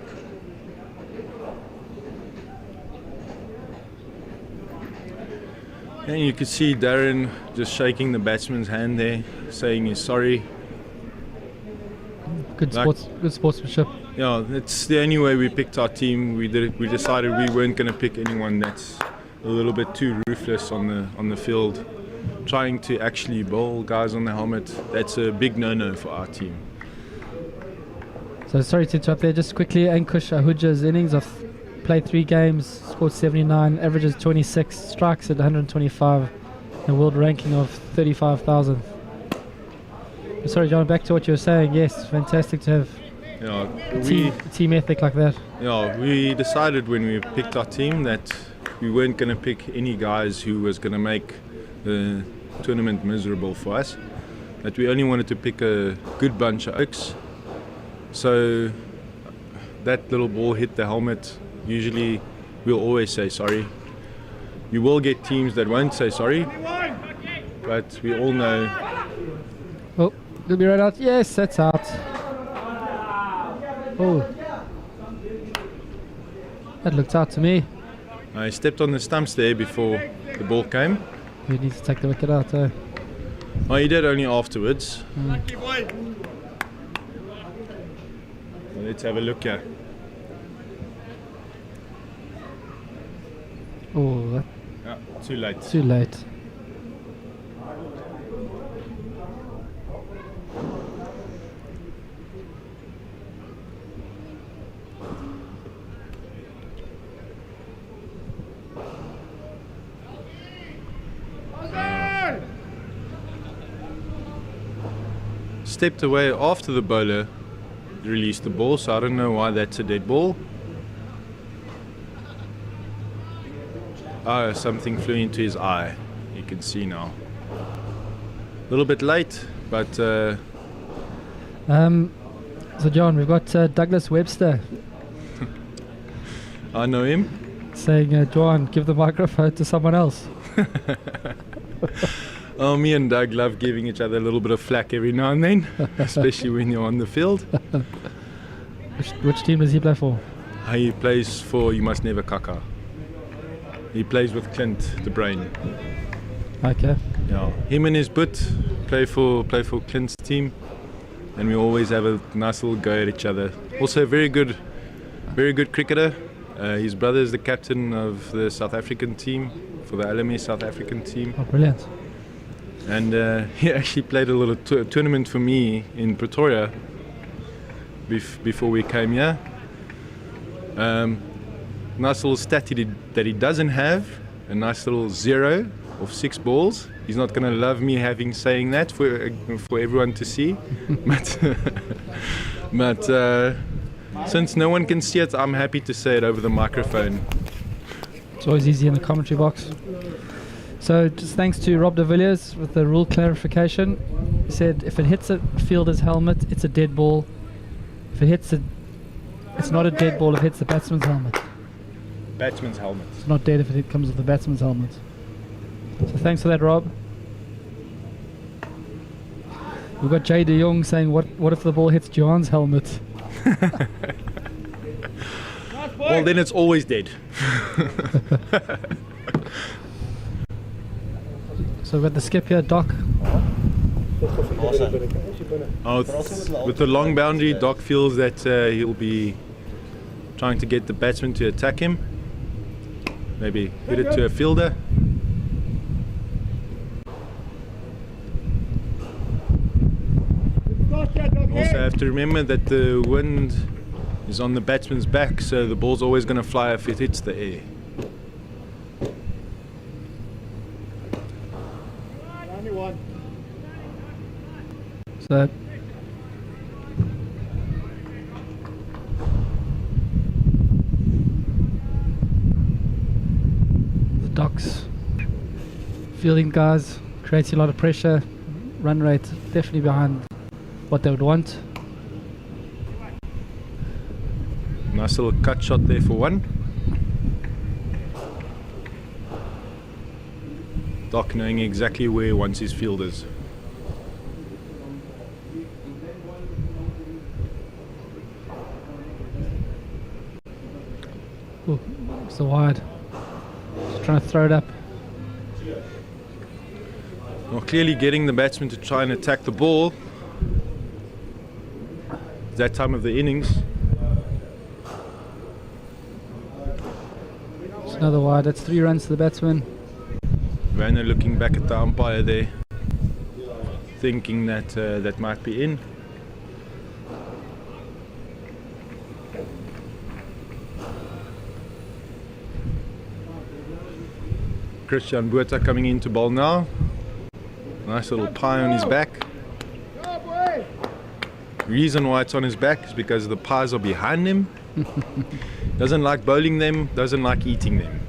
And you could see Darren just shaking the batsman's hand there, saying he's sorry. Good Like- good sportsmanship. Yeah, it's the only way we picked our team. We decided we weren't going to pick anyone that's a little bit too ruthless on the field. Trying to actually bowl guys on the helmet, that's a big no-no for our team. So sorry to interrupt there. Just quickly, Ankush Ahuja's innings of played 3 games, scored 79, averages 26, strikes at 125, a world ranking of 35,000. Sorry, John. Back to what you were saying. Yes, fantastic to have Yeah, team ethic like that. we decided when we picked our team that we weren't going to pick any guys who was going to make the tournament miserable for us. That we only wanted to pick a good bunch of oaks. So that little ball hit the helmet. Usually we'll always say sorry. You will get teams that won't say sorry, but we all know. Oh, it'll be right out. Yes, that's out. Oh, that looked out to me. I stepped on the stumps there before the ball came. We need to take the wicket out. Oh, he did only afterwards. Lucky boy. Well, let's have a look here. Oh, that's Yeah, too late. too late. Stepped away after the bowler released the ball, so I don't know why that's a dead ball. Oh, something flew into his eye. You can see now. A little bit late, but So John, we've got Douglas Webster I know him. saying, John, give the microphone to someone else. Oh, me and Doug love giving each other a little bit of flack every now and then, especially when you're on the field. Which team does he play for? He plays for You Must Never Kaka. He plays with Clint, the brain. Okay. Yeah, him and his butt play for Clint's team, and we always have a nice little go at each other. Also, a very good cricketer. His brother is the captain of the South African team, for the LMS South African team, Oh, brilliant. and he actually played a little tournament for me in Pretoria before we came here. Nice little stat that he doesn't have, a nice little 0 of 6 balls. He's not going to love me saying that for everyone to see, but since no one can see it, I'm happy to say it over the microphone. It's always easy in the commentary box. So just thanks to Rob de Villiers with the rule clarification. He said if it hits a fielder's helmet, it's a dead ball. If it hits it's not a dead ball if it hits the batsman's helmet. Batsman's helmet. It's not dead if it comes with the batsman's helmet. So thanks for that, Rob. We've got Jay de Jong saying, what if the ball hits Johan's helmet? Well, then it's always dead. So we've got the skip here, Doc. Oh, with the long boundary, Doc feels that he'll be trying to get the batsman to attack him. Maybe hit it to a fielder. Also have to remember that the wind is on the batsman's back, so the ball's always going to fly if it hits the air. Only one. So the Docks fielding guys creates a lot of pressure. Run rate definitely behind what they would want. Nice little cut shot there for one. Doc knowing exactly where he wants his fielders. Ooh, so wide. Just trying to throw it up. Well, clearly getting the batsman to try and attack the ball. It's that time of the innings. It's another wide. That's 3 runs to the batsman. Werner looking back at the umpire there, thinking that that might be in. Christian Buerta coming in to bowl now. Nice little pie on his back. Reason why it's on his back is because the pies are behind him. Doesn't like bowling them, doesn't like eating them.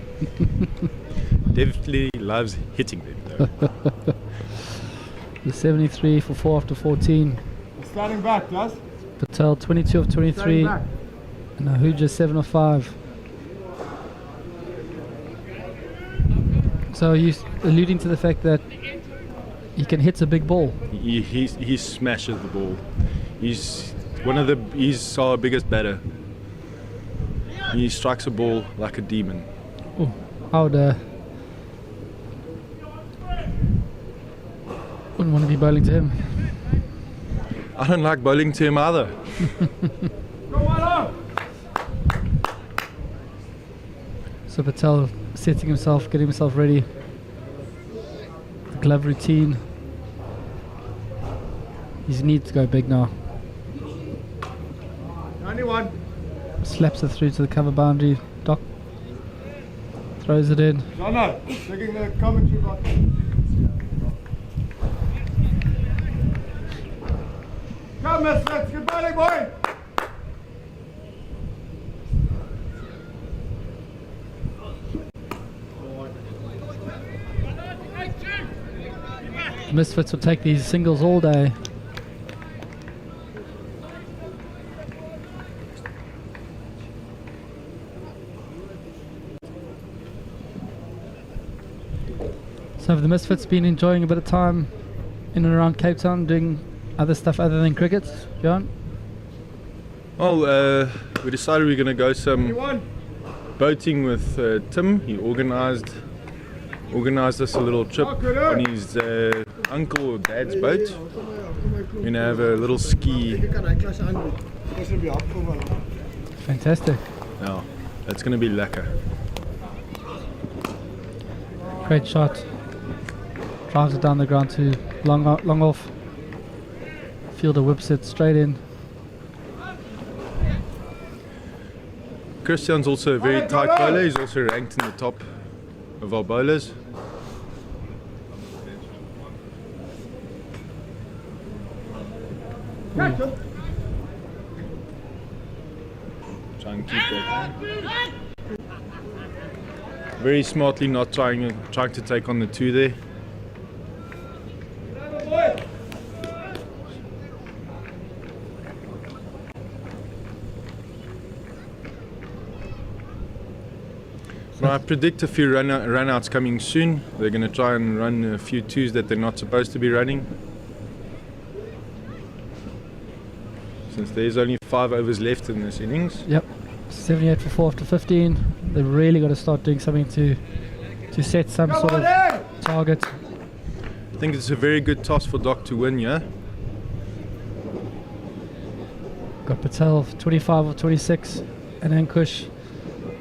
Definitely loves hitting them though. The 73 for 4 after 14. Standing back, yes? Patel 22 of 23. Standing back. And Ahuja 7 of 5. So you alluding to the fact that he can hit a big ball. He smashes the ball. He's our biggest batter. He strikes a ball like a demon. Oh, I wouldn't want to be bowling to him. I don't like bowling to him either. Go on up! So Patel setting himself, getting himself ready. The glove routine. He needs to go big now. Only one. Slaps it through to the cover boundary. Doc throws it in. Jono, taking the commentary box. Come, Misfits, good bowling, boy! The Misfits will take these singles all day. So have the Misfits been enjoying a bit of time in and around Cape Town doing other stuff other than cricket, John? Well, we decided we're going to go some Only one. boating with Tim. He organised us a little trip on his uncle or dad's boat. We're going to have a little ski. Fantastic. Now, that's going to be lekker. Great shot. Drives it down the ground to long off. Fielder whips it straight in. Christian's also a very tight bowler. He's also ranked in the top of our bowlers. Try and keep that. Very smartly not trying to take on the 2 there. Well, I predict a few run-outs coming soon. They're going to try and run a few 2s that they're not supposed to be running. Since there's only 5 overs left in this innings. Yep. 78 for 4 after 15. They've really got to start doing something to set some sort of target. I think it's a very good toss for Doc to win, yeah? Got Patel 25 of 26 and Ankush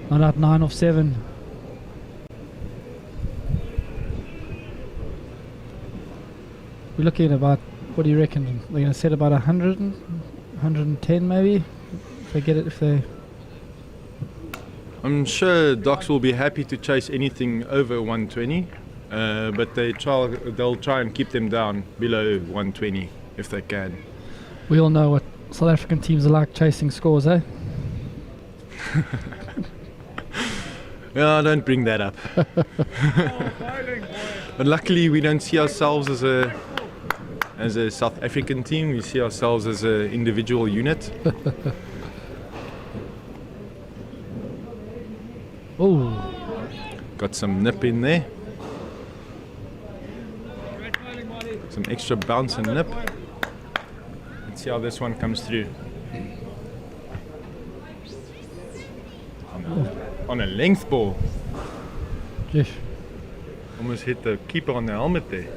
not out 9 of 7. We're looking at about, what do you reckon? They're going to set about 100, 110 maybe if they get it, if they... I'm sure Docs will be happy to chase anything over 120, but they'll try and keep them down below 120 if they can. We all know what South African teams are like chasing scores, eh? Yeah, don't bring that up. But luckily we don't see ourselves as a South African team, we see ourselves as an individual unit. Oh, Got some nip in there. Some extra bounce and nip. Let's see how this one comes through. On a length ball. jeez. Almost hit the keeper on the helmet there.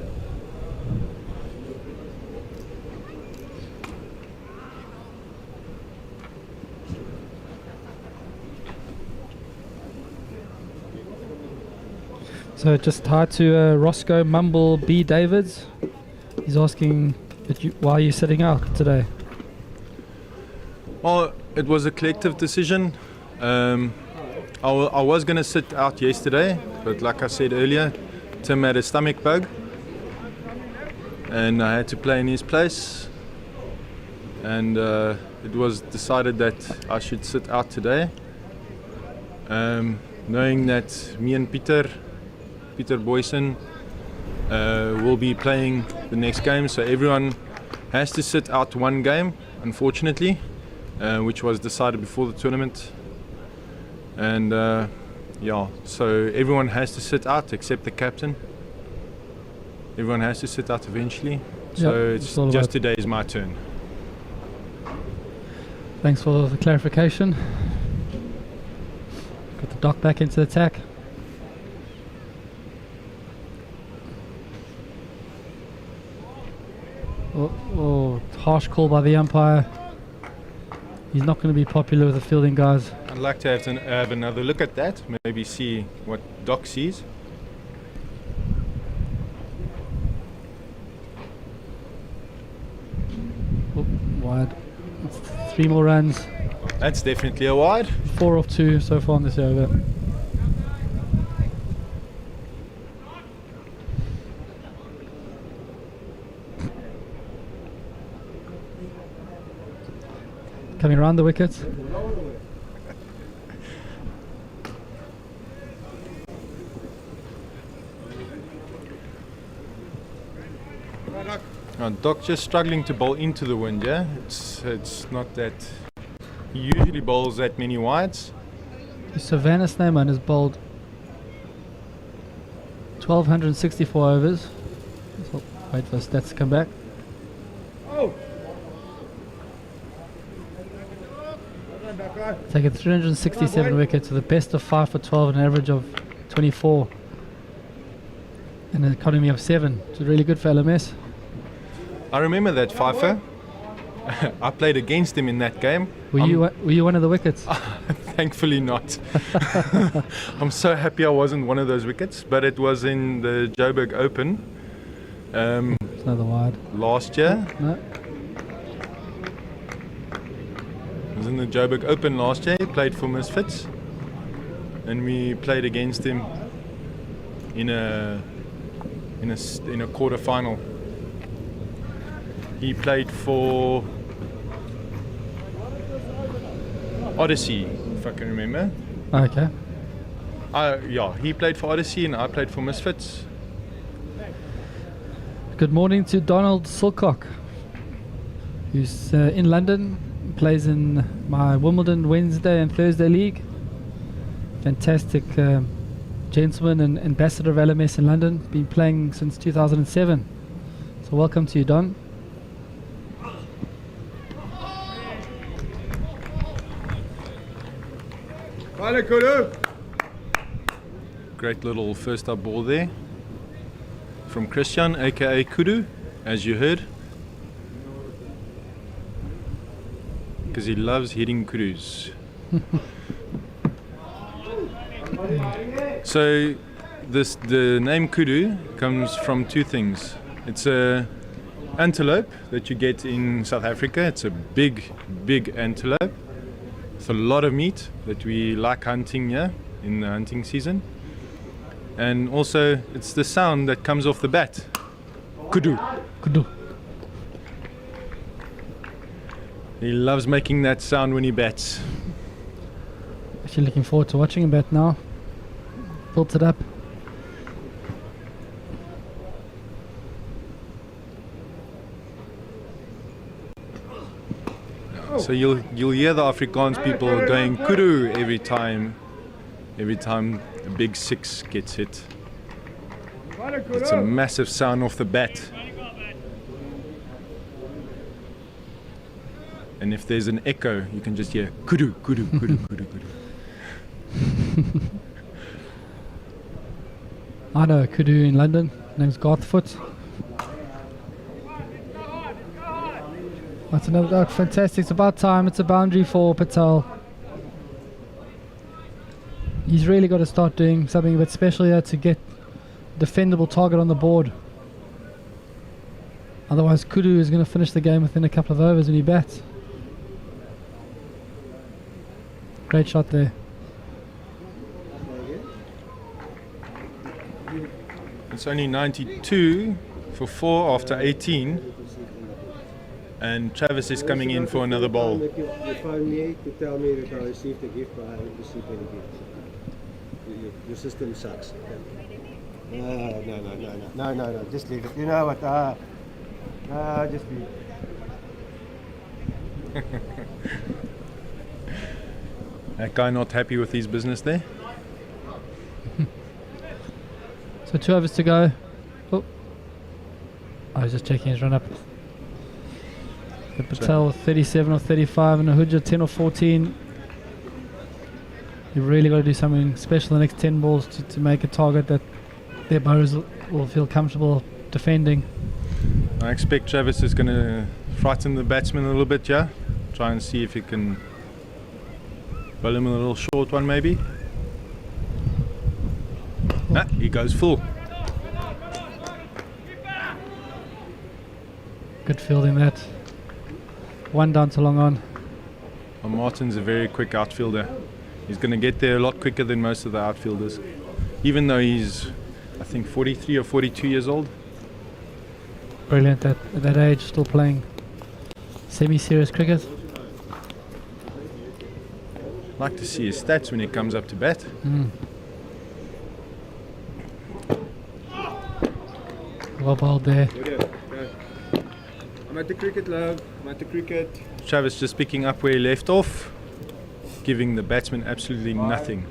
So just hi to Roscoe Mumble B. Davids. He's asking why are you sitting out today? Well, it was a collective decision. I was going to sit out yesterday, but like I said earlier, Tim had a stomach bug and I had to play in his place, and it was decided that I should sit out today, knowing that me and Peter Boysen will be playing the next game, so everyone has to sit out one game, unfortunately, which was decided before the tournament. And yeah, so everyone has to sit out except the captain. Everyone has to sit out eventually. So Yep, it's all just about- today is my turn. Thanks for the clarification. Got the dock back into the attack. Oh, harsh call by the umpire. He's not going to be popular with the fielding guys. I'd like to have another look at that, maybe see what Doc sees. Oh, wide. It's 3 more runs. That's definitely a wide. 4 off 2 so far in this over. Coming around the wickets. Doc just struggling to bowl into the wind, yeah? It's not that... He usually bowls that many wides. Savannah Snowman has bowled 1,264 overs. So wait for the stats to come back. Oh! Taken 367 wickets with a best of 5 for 12 and an average of 24. And an economy of 7. It's really good for LMS. I remember that Pfeiffer. I played against him in that game. Were you one of the wickets? Thankfully not. I'm so happy I wasn't one of those wickets, but it was in the Joburg Open It's another wide. last year. No. It was in the Joburg Open last year. He played for Misfits, and we played against him in a quarter final. He played for Odyssey, if I can remember. Okay. Yeah, he played for Odyssey and I played for Misfits. Good morning to Donald Silcock, who's in London, plays in my Wimbledon Wednesday and Thursday league. Fantastic gentleman and ambassador of LMS in London, been playing since 2007. So welcome to you, Don. Vale, Kulu! Great little first up ball there from Christian, aka Kudu, as you heard, because he loves hitting kudus. So the name kudu comes from two things. It's a antelope that you get in South Africa. It's a big antelope, with a lot of meat that we like hunting here in the hunting season. And also it's the sound that comes off the bat. Kudu. Kudu. He loves making that sound when he bats. Actually looking forward to watching him bat now. Built it up. So you'll hear the Afrikaans people going kudu every time a big six gets hit. It's a massive sound off the bat. And if there's an echo, you can just hear kudu, kudu, kudu, kudu, kudu. I know a kudu in London. Name's Garthfoot. That's another duck. Fantastic. It's about time. It's a boundary for Patel. He's really got to start doing something a bit special here to get a defendable target on the board. Otherwise, Kudu is going to finish the game within a couple of overs when he bats. Great shot there. It's only 92 for 4 after 18. And Travis is coming in for another bowl. You phoned me to tell me that I received a gift, but I haven't received any gift. Your system sucks. No, just leave it. You know what? Just leave it. That guy not happy with his business there. So 2 overs to go. Oh, I was just checking his run up. Patel with 37 or 35 and Ahuja 10 or 14. You've really got to do something special the next 10 balls to make a target that their bowlers will feel comfortable defending. I expect Travis is going to frighten the batsman a little bit, yeah? Try and see if he can bowl him a little short one maybe. Ah, he goes full. Good fielding that. 1 down to long on. Well, Martin's a very quick outfielder. He's going to get there a lot quicker than most of the outfielders. Even though he's, I think, 43 or 42 years old. Brilliant at that age, still playing semi-serious cricket. I'd like to see his stats when he comes up to bat. Well bowled there. I'm at the cricket, love. I'm at the cricket. Travis just picking up where he left off, giving the batsman absolutely nothing.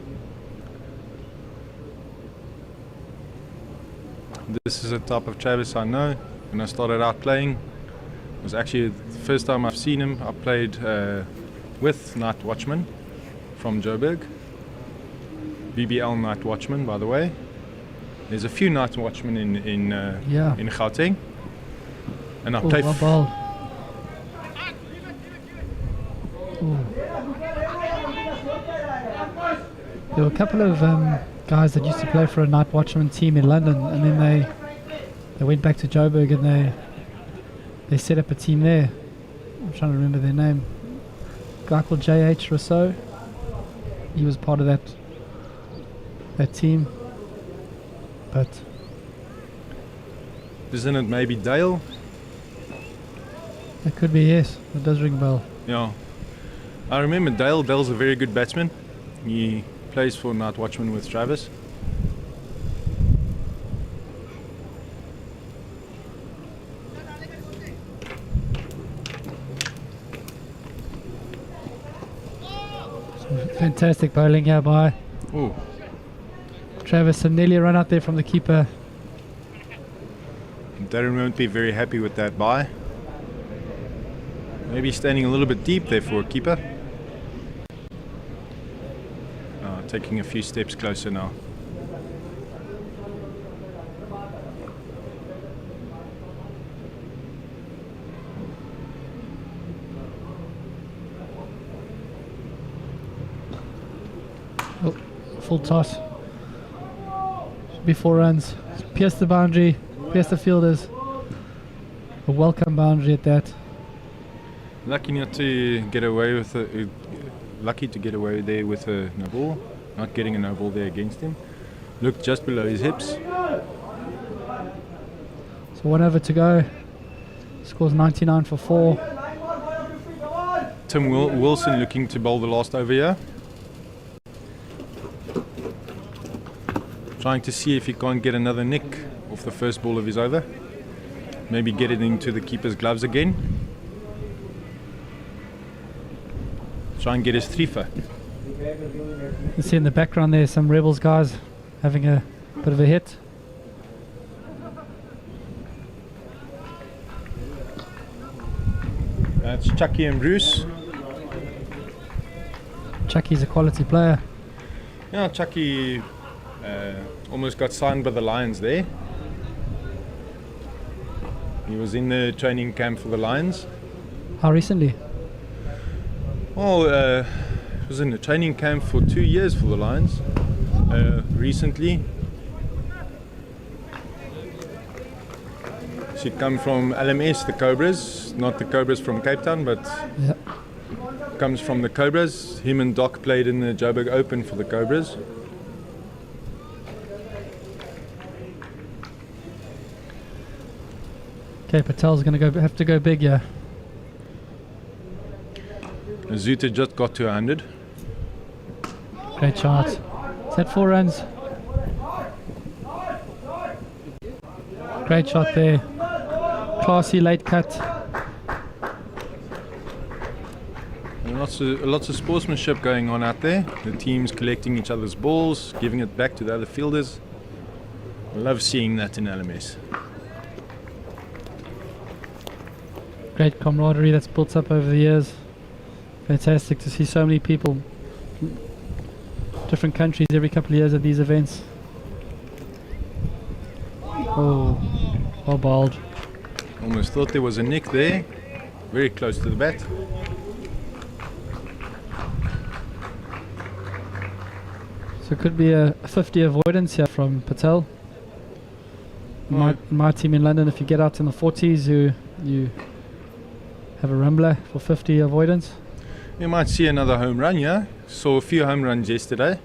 This is a type of Travis I know. When I started out playing, it was actually the first time I've seen him. I played with Night Watchman from Joburg. BBL Night Watchman, by the way. There's a few Night Watchmen in Gauteng. And I played. Well bowled. There were a couple of guys that used to play for a Night Watchman team in London, and then they went back to Joburg and they set up a team there. I'm trying to remember their name. A guy called J.H. Rousseau. He was part of that team. But isn't it maybe Dale? It could be, yes. It does ring a bell. Yeah. I remember Dale. Dale's a very good batsman. He plays for Night Watchman with Travis. Fantastic bowling here by Ooh. Travis, and nearly a run out there from the keeper. Darren won't be very happy with that bye. Maybe standing a little bit deep there for a keeper. Taking a few steps closer now. Oh, full toss. Should be 4 runs. Pierce the boundary, pierce the fielders. A welcome boundary at that. Lucky not to get away with lucky to get away there with a no ball, not getting a no ball there against him. Looked just below his hips. So 1 over to go. Scores 99 for 4. Tim Wilson looking to bowl the last over here. Trying to see if he can't get another nick off the first ball of his over. Maybe get it into the keeper's gloves again. Try and get his 3 for. You see in the background there some Rebels guys having a bit of a hit. That's Chucky and Bruce. Chucky's a quality player. Yeah, Chucky almost got signed by the Lions there. He was in the training camp for the Lions. How recently? Well, he was in the training camp for 2 years for the Lions. Recently, she'd come from LMS, the Cobras, not the Cobras from Cape Town, but Yeah. comes from the Cobras. Him and Doc played in the Joburg Open for the Cobras. Okay, Patel's going to have to go big, yeah. Zooter just got to 100. Great shot. Is that 4 runs? Great shot there. Classy late cut. And lots of sportsmanship going on out there. The teams collecting each other's balls, giving it back to the other fielders. I love seeing that in LMS. Great camaraderie that's built up over the years. Fantastic to see so many people, different countries every couple of years at these events. Oh, well bowled. Almost thought there was a nick there. Very close to the bat. So it could be a 50 avoidance here from Patel. In my team in London, if you get out in the 40s, you have a rumbler for 50 avoidance. You might see another home run, yeah? Saw a few home runs yesterday.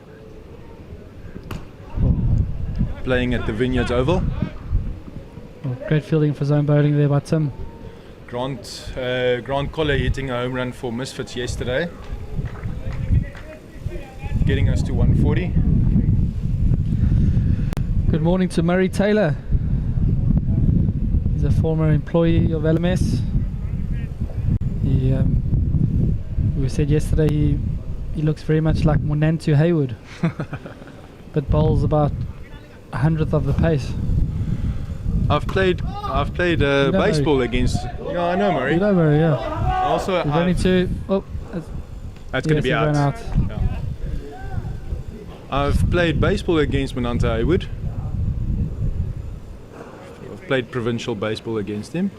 Playing at the Vineyards Oval. Oh, great fielding for zone bowling there by Tim. Grant Collar hitting a home run for Misfits yesterday. Getting us to 140. Good morning to Murray Taylor. He's a former employee of LMS. We said yesterday he looks very much like Monantu Hayward, but bowls about 100th of the pace. I've played baseball against. Yeah, I know Murray. You know Murray, yeah. Also, We've only two. Oh, that's going to be out. Yeah. I've played baseball against Monantu Hayward. I've played provincial baseball against him.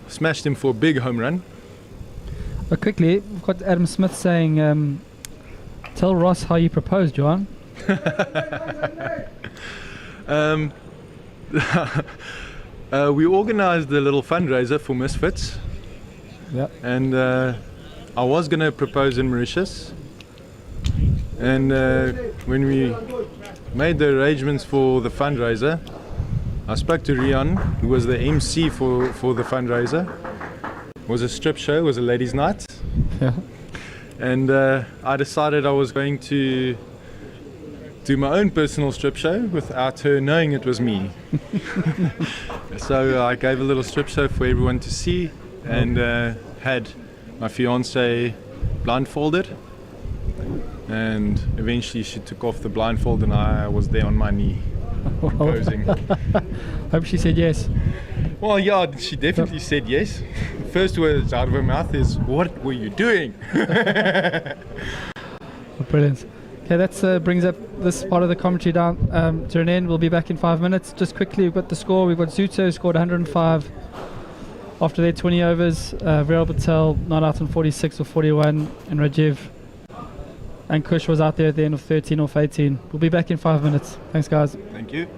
Smashed him for a big home run. But quickly, we've got Adam Smith saying, tell Ross how you proposed, Johan. We organised a little fundraiser for Misfits. Yep. And I was going to propose in Mauritius. And when we made the arrangements for the fundraiser, I spoke to Rian, who was the MC for the fundraiser. It was a strip show, it was a ladies' night. Yeah. And I decided I was going to do my own personal strip show without her knowing it was me. So I gave a little strip show for everyone to see and had my fiance blindfolded. And eventually she took off the blindfold and I was there on my knee proposing. Hope she said yes. Well, yeah, she definitely said yes. First words out of her mouth is, "What were you doing?" Oh, brilliant. Okay, that brings up this part of the commentary down to an end. We'll be back in 5 minutes. Just quickly, we've got the score. We've got Zooter who scored 105 after their 20 overs. Viral Patel not out on 46 or 41, and Rajiv and Kush was out there at the end of 13 off 18. We'll be back in 5 minutes. Thanks, guys. Thank you.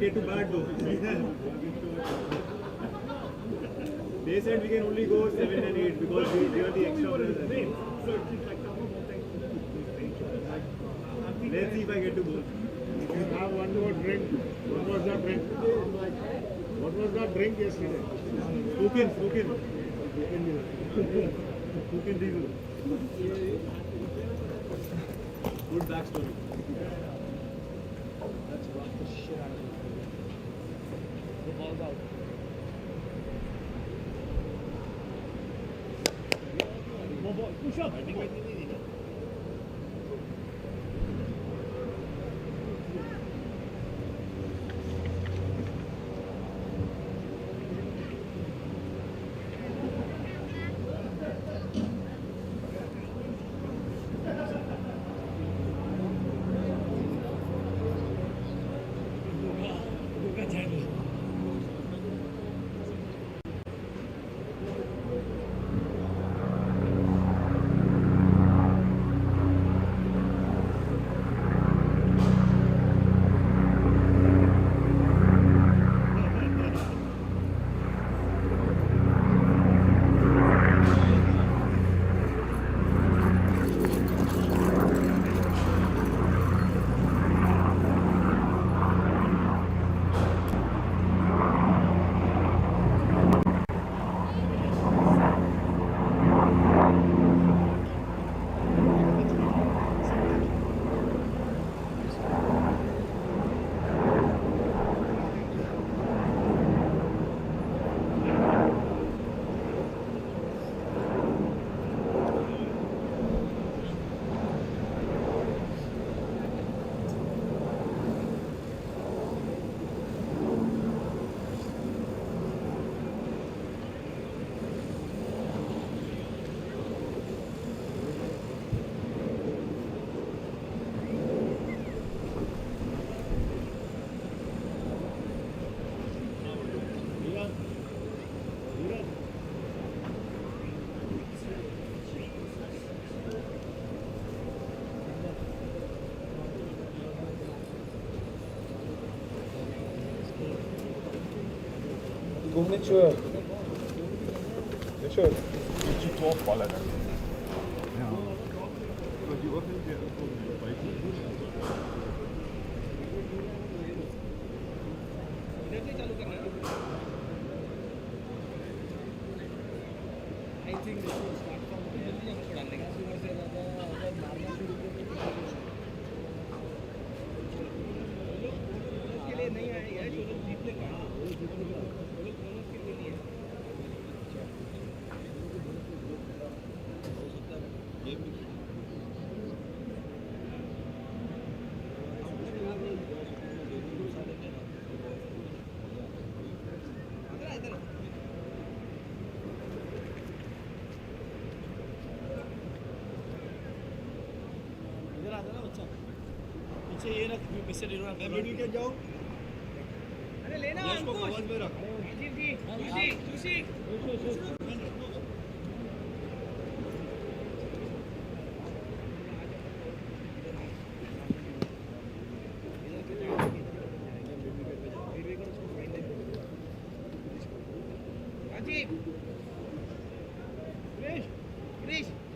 Get to bat though. They said we can only go 7 and 8 because we are the extra players. Let's see if I get to bowl. If you have one more drink, what was that drink? What was that drink yesterday? Spoken. Good backstory. Push up. Kom net so. Net so. Ietsie 12 balle dan. Want die ook nie weer kom buite. I think this will start from जल्दी हमको डालने का सुबह से ज़्यादा अगर मारना शुरू कर उसके लिए नहीं आएगा जो लोग जीत लेगा वो लोग बोनस के लिए नहीं है इधर आ जाना बच्चा पीछे ये रख मिस्टर डिरोना मैं मिडिल के जाऊं अरे लेना इसको कवर में रख जी खुशी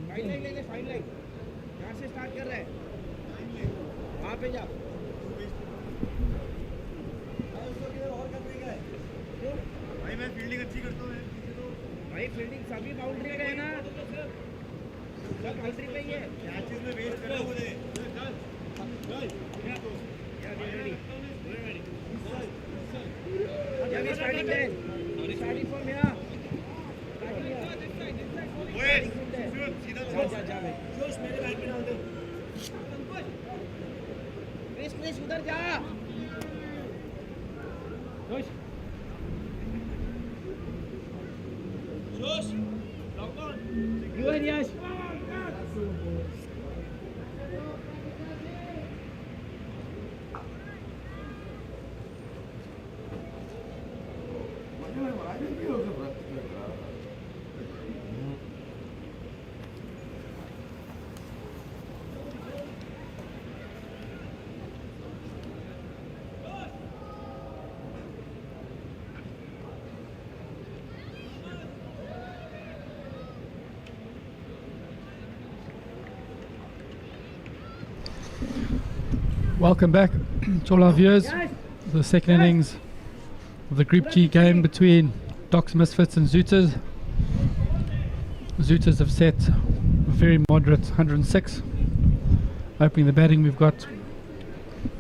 फाइन लाइन ले फाइन लाइन यहाँ से स्टार्ट कर रहे हैं वहाँ पे जा भाई मैं फील्डिंग अच्छी करता हूँ भाई फील्डिंग सभी बाउंड्री पे है ना सब बाउंड्री पे ही है मैचेस में वेस्ट कर रहा हूँ मुझे स्टार्टिंग फ्रॉम हियर सीधा Josh. Long on. You and Yash. Welcome back to all our viewers. The second innings of the Group G game between Docks Misfits and Zooters. Zooters have set a very moderate 106. Opening the batting, we've got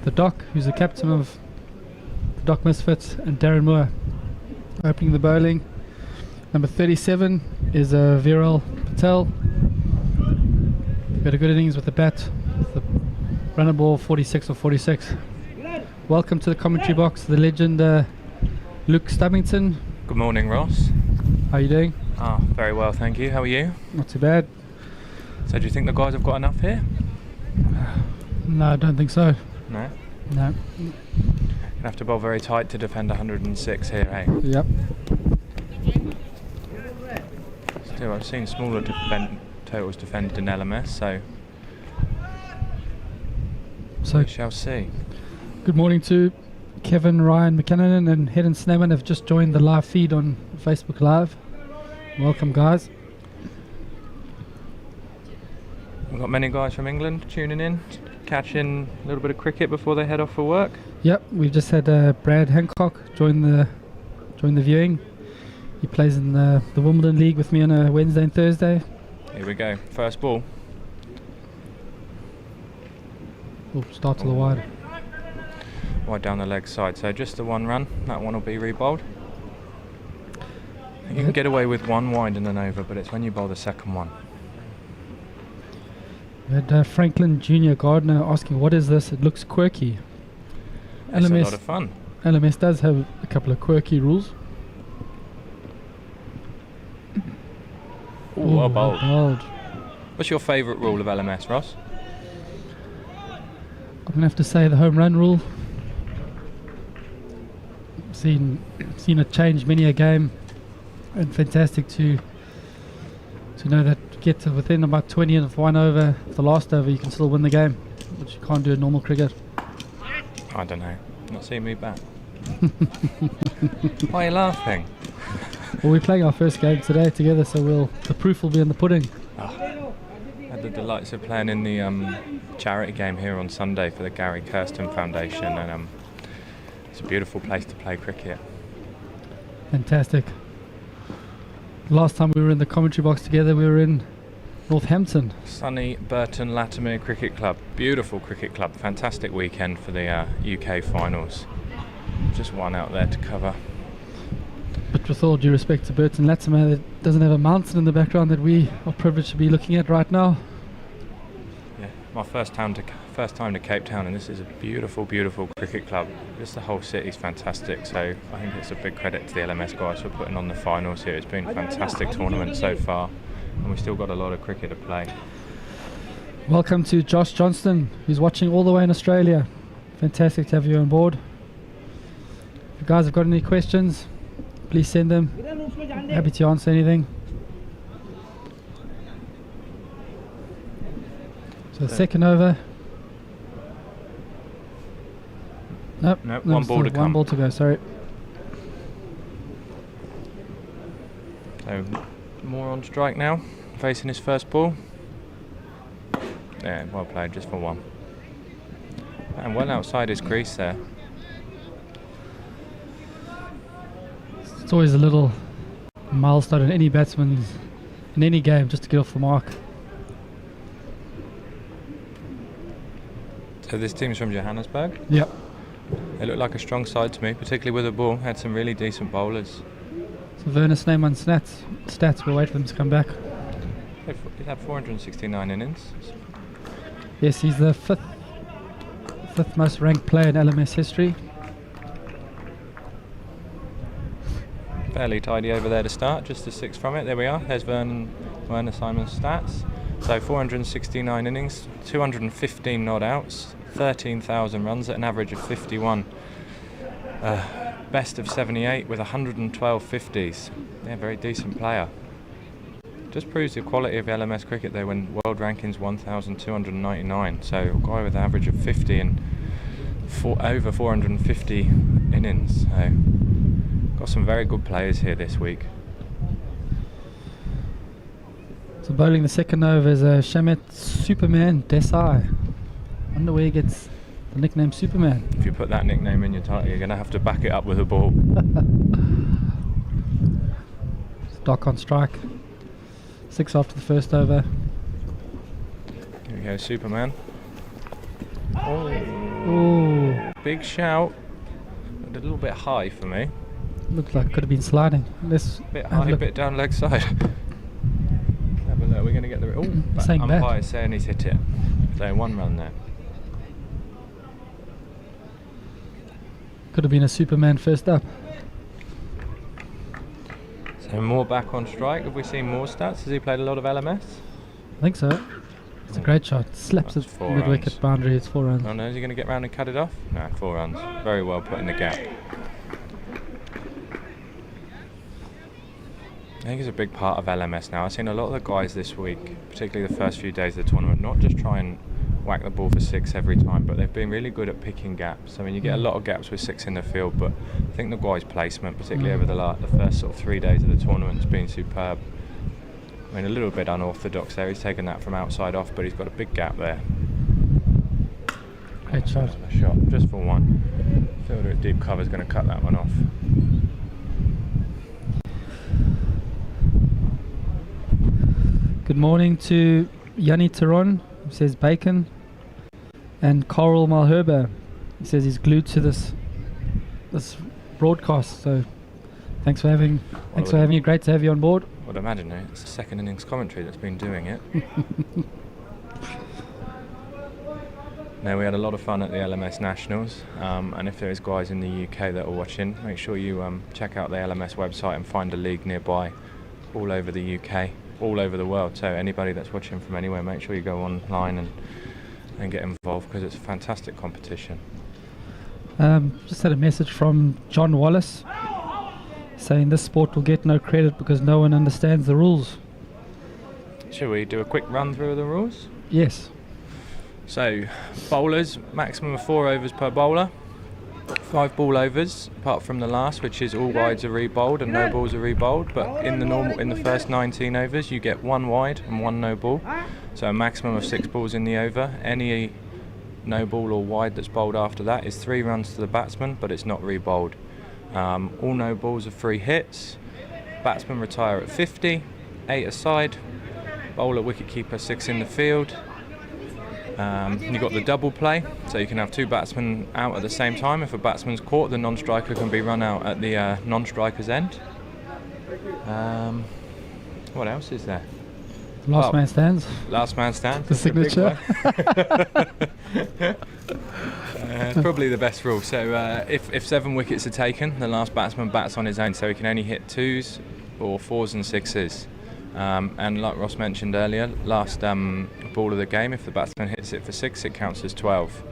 the Doc, who's the captain of the Dock Misfits, and Darren Moore. Opening the bowling, number 37 is Viral Patel. Got a good innings with the bat. The runner ball 46 or 46. Welcome to the commentary box, the legend Luke Stubbington. Good morning, Ross. How are you doing? Ah, very well, thank you. How are you? Not too bad. So, do you think the guys have got enough here? No, I don't think so. No? No. You have to bowl very tight to defend 106 here, eh? Yep. Still, I've seen smaller totals defended in LMS, so we shall see. Good morning to Kevin, Ryan, McKinnon and Hedden Snowman have just joined the live feed on Facebook Live. Welcome, guys. We've got many guys from England tuning in, catching a little bit of cricket before they head off for work. Yep, we've just had Brad Hancock join the viewing. He plays in the Wimbledon League with me on a Wednesday and Thursday. Here we go. First ball. We'll start to the wide. Wide down the leg side. So just the one run. That one will be rebowled. You can get away with one wide and an over, but it's when you bowl the second one. We had Franklin Jr. Gardner asking, what is this? It looks quirky. It's a lot of fun. LMS does have a couple of quirky rules. Ooh, well bowled. Bowled. What's your favourite rule of LMS, Ross? I'm going to have to say the home run rule. Seen it change many a game, and fantastic to know that you get to within about 20 of one over, the last over, you can still win the game, which you can't do in normal cricket. I don't know. Not seeing me bat. Why are you laughing? Well, we're playing our first game today together, so the proof will be in the pudding. Had the delights of playing in the charity game here on Sunday for the Gary Kirsten Foundation, and it's a beautiful place to play cricket. Fantastic. Last time we were in the commentary box together, we were in Northampton. Sunny Burton Latimer Cricket Club. Beautiful cricket club. Fantastic weekend for the UK finals. Just one out there to cover. But with all due respect to Burton Latimer, it doesn't have a mountain in the background that we are privileged to be looking at right now. Yeah, my first time to Cape Town, and this is a beautiful, beautiful cricket club. Just the whole city's fantastic, so I think it's a big credit to the LMS guys for putting on the finals here. It's been a fantastic tournament so far, and we've still got a lot of cricket to play. Welcome to Josh Johnston, who's watching all the way in Australia. Fantastic to have you on board. If you guys have got any questions, please send them. Happy to answer anything. So the second over. Nope, one ball to come. One ball to go, sorry. So Moore on strike now, facing his first ball. Yeah, well played, just for one. And well outside his crease there. It's always a little milestone in any batsman in any game just to get off the mark. So this team's from Johannesburg. Yep. They look like a strong side to me, particularly with the ball. Had some really decent bowlers. So Vernus name on stats. We'll wait for them to come back. He's had 469 innings. Yes, he's the fifth most ranked player in LMS history. fairly tidy over there to start, just a 6 from it. There we are. There's Werner Simon's stats. So 469 innings, 215 not outs, 13,000 runs at an average of 51. Best of 78 with 112 50s. Yeah, very decent player. Just proves the quality of LMS cricket though, when world rankings 1,299. So a guy with an average of 50 and over 450 innings. So got some very good players here this week. So bowling the second over is Shamet Superman Desai. Wonder where he gets the nickname Superman. If you put that nickname in your title, you're going to have to back it up with a ball. Doc on strike. 6 after the first over. Here we go, Superman. Oh, Ooh, big shout. A little bit high for me. looks like it could have been sliding. Let's Bit have a high, look. bit down leg side. Have a look. We're going to get the. Oh, Saying umpire bat. saying he's hit it. So 1 run there. Could have been a Superman first up. So more back on strike. Have we seen more stats? Has he played a lot of LMS? I think so. It's a great shot. Slaps That's it 4 mid-wicket runs. boundary. It's 4 runs. Oh no, is he going to get round and cut it off? No, 4 runs. Very well put in the gap. I think it's a big part of LMS now. I've seen a lot of the guys this week, particularly the first few days of the tournament, not just try and whack the ball for 6 every time, but they've been really good at picking gaps. I mean, you get a lot of gaps with 6 in the field, but I think the guy's placement, particularly over the first sort of 3 days of the tournament, has been superb. I mean, a little bit unorthodox there. He's taken that from outside off, but he's got a big gap there. Great shot. A shot, just for 1. Fielder at deep cover is going to cut that one off. Good morning to Yanni Teron, who says bacon, and Coral Malherba. He says he's glued to this broadcast. So thanks for having you. Great to have you on board. I would imagine it's the second innings commentary that's been doing it. Now, we had a lot of fun at the LMS Nationals, and if there's guys in the UK that are watching, make sure you check out the LMS website and find a league nearby, all over the UK, all over the world. So anybody that's watching from anywhere, make sure you go online and get involved, because it's a fantastic competition. Just had a message from John Wallace saying this sport will get no credit because no one understands the rules. Shall we do a quick run through of the rules? Yes. So, bowlers, maximum of 4 overs per bowler. 5 ball overs, apart from the last, which is all wides are re-bowled and no balls are re-bowled. But in the first 19 overs, you get 1 wide and 1 no ball. So a maximum of 6 balls in the over. Any no ball or wide that's bowled after that is 3 runs to the batsman, but it's not re-bowled. All no balls are free hits. Batsmen retire at 50, 8 aside. Bowler, wicketkeeper, 6 in the field. You've got the double play, so you can have 2 batsmen out at the same time. If a batsman's caught, the non-striker can be run out at the non-striker's end. What else is there? Last man stands. Last man stands. The signature. Probably the best rule. So if 7 wickets are taken, the last batsman bats on his own, so he can only hit 2s or 4s and 6s. And like Ross mentioned earlier, last ball of the game, if the batsman hits it for 6, it counts as 12.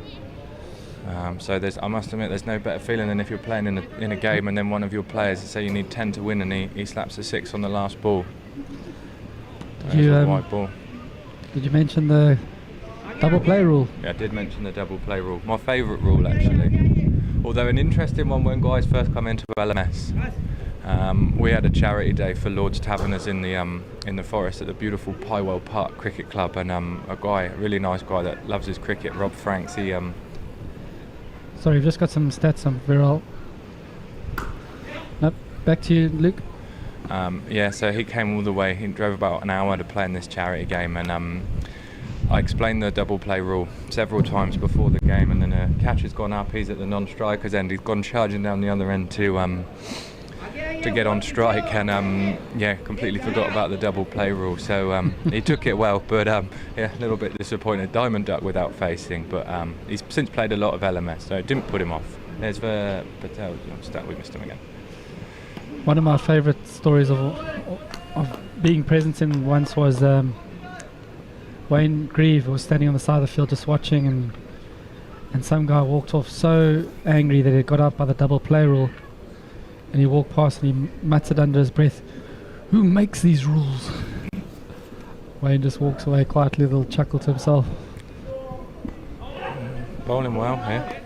So I must admit, there's no better feeling than if you're playing in a game and then one of your players, say you need 10 to win, and he slaps a 6 on the last ball. Did a white ball. you mention the double play rule? Yeah, I did mention the double play rule. My favourite rule, actually. Although an interesting one when guys first come into LMS. We had a charity day for Lord's Taverners in the forest at the beautiful Pywell Park Cricket Club, and a really nice guy that loves his cricket, Rob Franks. Sorry, we've just got some stats on Viral. Nope, back to you, Luke. So he came all the way. He drove about an hour to play in this charity game, and I explained the double play rule several times before the game, and then a catcher's gone up. He's at the non-striker's end. He's gone charging down the other end to get on strike, and completely forgot about the double play rule. So he took it well, but a little bit disappointed. Diamond duck without facing, but he's since played a lot of LMS, so it didn't put him off. There's Patel. We missed him again. One of my favourite stories of being present in once was Wayne Grieve was standing on the side of the field just watching, and some guy walked off so angry that he got out by the double play rule, and he walked past and he muttered under his breath, "Who makes these rules?" Wayne just walks away quietly, a little chuckle to himself. Bowling well here.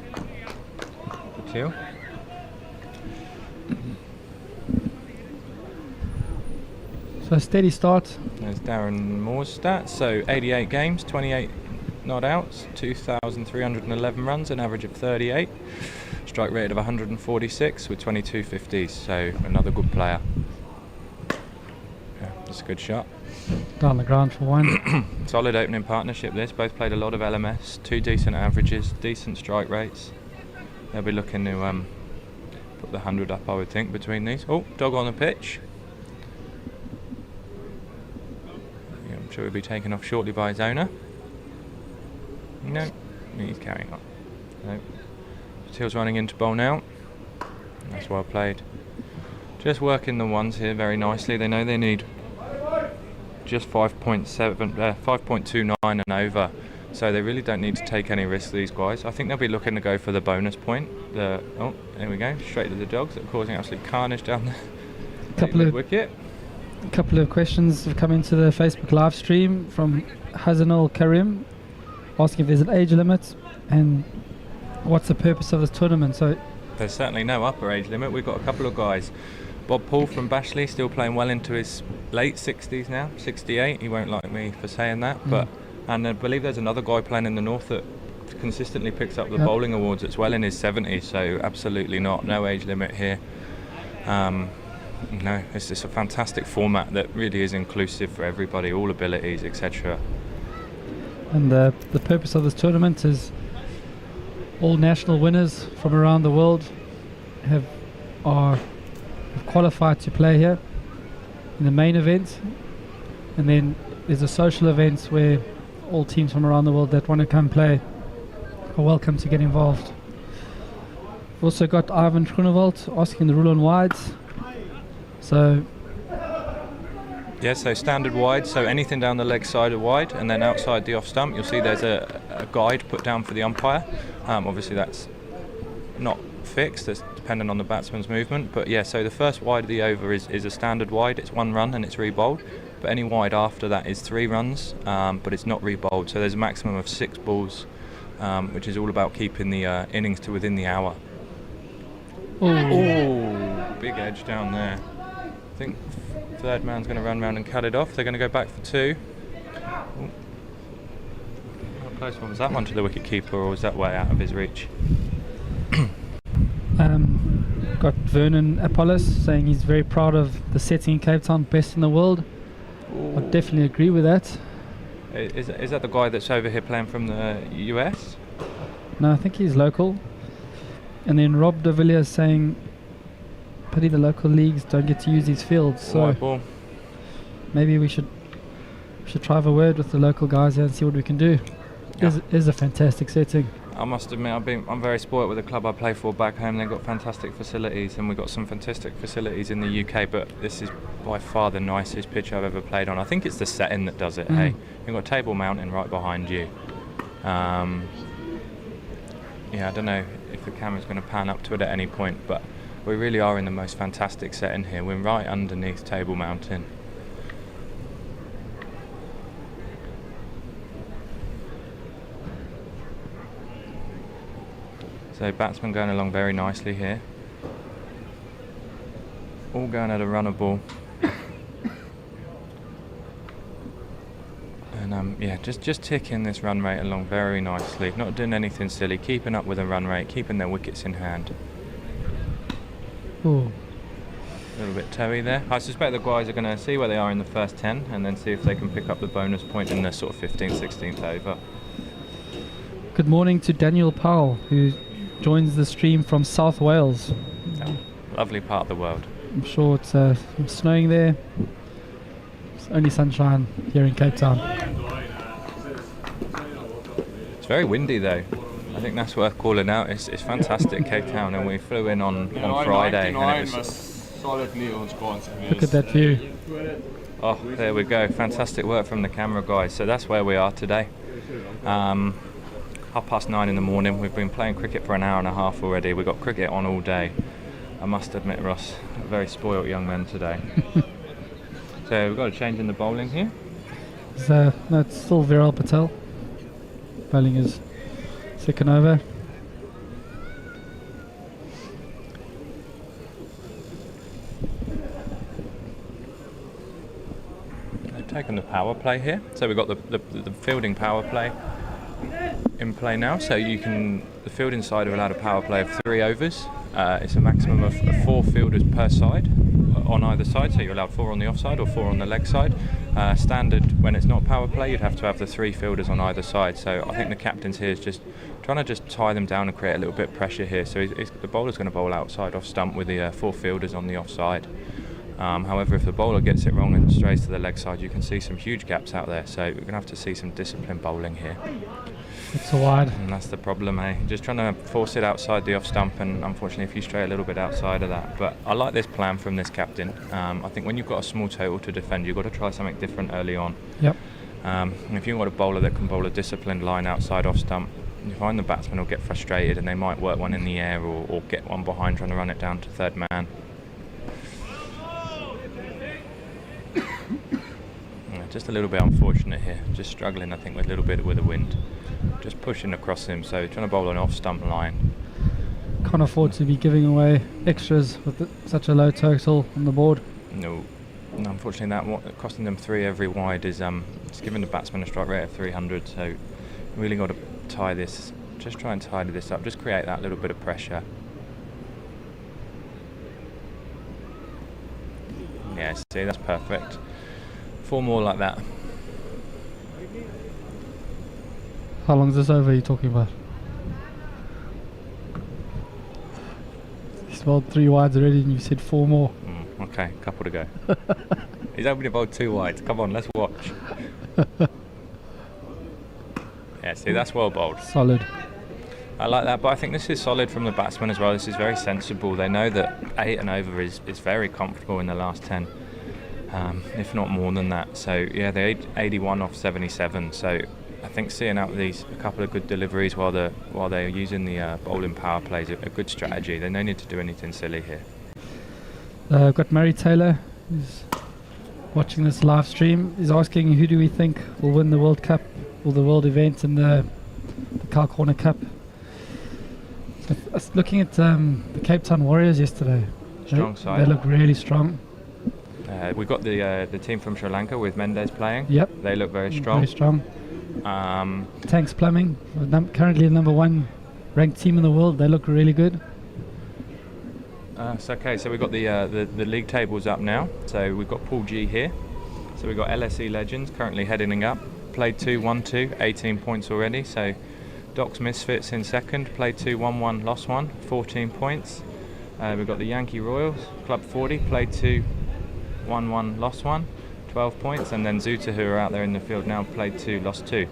Good kill. So a steady start. There's Darren Moore's stats. So 88 games, 28 not outs, 2,311 runs, an average of 38. Strike rate of 146 with 22 50s. So another good player. Yeah, that's a good shot. Down the ground for one. Solid opening partnership this. Both played a lot of LMS, 2 decent averages, decent strike rates. They'll be looking to put the 100 up, I would think, between these. Oh, dog on the pitch. Yeah, I'm sure he'll be taken off shortly by his owner. No, he's carrying on. No. Teal's running into bowl now. That's well played. Just working the ones here very nicely. They know they need just 5.29 and over, so they really don't need to take any risks, these guys. I think they'll be looking to go for the bonus point. Oh, there we go, straight to the dogs that are causing absolute carnage down there. Wicket. A couple of questions have come into the Facebook live stream from Hazanul Karim, asking if there's an age limit and what's the purpose of this tournament. So there's certainly no upper age limit. We've got a couple of guys. Bob Paul from Bashley, still playing well into his late 60s now, 68. He won't like me for saying that, and I believe there's another guy playing in the north that consistently picks up the bowling awards that's well in his 70s. So absolutely no age limit here. No, it's just a fantastic format that really is inclusive for everybody, all abilities, etc. And the purpose of this tournament is all national winners from around the world have qualified to play here in the main event, and then there's a social events where all teams from around the world that want to come play are welcome to get involved. We've also got Ivan Groenewald asking the rule on wides. So yeah, so standard wide, so anything down the leg side are wide, and then outside the off stump you'll see there's a guide put down for the umpire. Obviously that's not fixed, that's dependent on the batsman's movement, but yeah, so the first wide of the over is a standard wide. It's 1 run and it's re-bowled, but any wide after that is 3 runs, but it's not re-bowled, so there's a maximum of 6 balls, which is all about keeping the innings to within the hour. Oh, big edge down there. I think third man's going to run round and cut it off. They're going to go back for 2. Ooh. How close one was that one to the wicket keeper, or was that way out of his reach? Got Vernon Apollos saying he's very proud of the setting in Cape Town, best in the world. I definitely agree with that. Is that the guy that's over here playing from the US? No, I think he's local. And then Rob de Villiers saying pity the local leagues don't get to use these fields, so maybe we should try have a word with the local guys here and see what we can do. It is a fantastic setting. I must admit, I'm very spoilt with the club I play for back home. They've got fantastic facilities, and we've got some fantastic facilities in the UK, but this is by far the nicest pitch I've ever played on. I think it's the setting that does it. Hey, you've got Table Mountain right behind you. Yeah, I don't know if the camera's going to pan up to it at any point, but we really are in the most fantastic setting here. We're right underneath Table Mountain. So batsmen going along very nicely here. All going at a runner ball. And yeah, just ticking this run rate along very nicely. Not doing anything silly, keeping up with the run rate, keeping their wickets in hand. Ooh. A little bit toey there. I suspect the guys are going to see where they are in the first 10 and then see if they can pick up the bonus point in the sort of 15th, 16th over. Good morning to Daniel Powell, who joins the stream from South Wales. Yeah, lovely part of the world. I'm sure it's snowing there. It's only sunshine here in Cape Town. It's very windy though. I think that's worth calling out. It's fantastic Cape Town, and we flew in on Friday and it was Solid knee on squats. Look at that view. Oh, there we go. Fantastic work from the camera guys. So that's where we are today. 9:30 in the morning. We've been playing cricket for an hour and a half already. We've got cricket on all day. I must admit, Ross, a very spoilt young man today. So we've got a change in the bowling here. So no, it's still Viral Patel. Bowling is second over. They've taken the power play here. So we've got the fielding power play in play now. So you can, the fielding side are allowed a power play of 3 overs. It's a maximum of 4 fielders per side on either side, so you're allowed 4 on the offside or 4 on the leg side. Standard, when it's not power play, you'd have to have the 3 fielders on either side. So I think the captain's here is just trying to just tie them down and create a little bit of pressure here. So the bowler's going to bowl outside off stump with the 4 fielders on the offside. However, if the bowler gets it wrong and strays to the leg side, you can see some huge gaps out there. So we're going to have to see some disciplined bowling here. It's so wide. And that's the problem, eh? Just trying to force it outside the off stump, and unfortunately if you stray a little bit outside of that. But I like this plan from this captain. I think when you've got a small total to defend, you've got to try something different early on. Yep. If you've got a bowler that can bowl a disciplined line outside off stump, you find the batsman will get frustrated and they might work one in the air or get one behind trying to run it down to third man. Just a little bit unfortunate here, just struggling I think with a little bit with the wind, just pushing across him, so trying to bowl an off stump line. Can't afford to be giving away extras with such a low total on the board. No, unfortunately that costing them 3 every wide is it's giving the batsman a strike rate of 300, so really got to tie this, just try and tidy this up, just create that little bit of pressure. Yeah, see, that's perfect. 4 more like that. How long is this over you're talking about? He's bowled 3 wides already and you said 4 more. Okay, couple to go. He's only bowled 2 wides. Come on, let's watch. Yeah, see, that's well bowled. Solid. I like that, but I think this is solid from the batsman as well. This is very sensible. They know that 8 and over is very comfortable in the last 10. If not more than that. So yeah, they 81 off 77. So I think seeing out these a couple of good deliveries while they're using the bowling power plays a good strategy. They don't need to do anything silly here. I've got Murray Taylor who's watching this live stream. He's asking, who do we think will win the World Cup or the World event in the Cow Corner Cup? So I was looking at the Cape Town Warriors yesterday. Strong side. They look really strong. We've got the team from Sri Lanka with Mendes playing. Yep. They look very strong. Very strong. Tanks Plumbing, currently the #1 ranked team in the world. They look really good. Okay, so we've got the league tables up now. So we've got Pool G here. So we've got LSE Legends currently heading up. Played 2, won 2, 18 points already. So Doc's Misfits in second. Played 2, won 1, lost 1, 14 points. We've got the Yankee Royals, Club 40. Played 2, won 1, lost 1, 12 points. And then Zooter, who are out there in the field now, played 2, lost 2.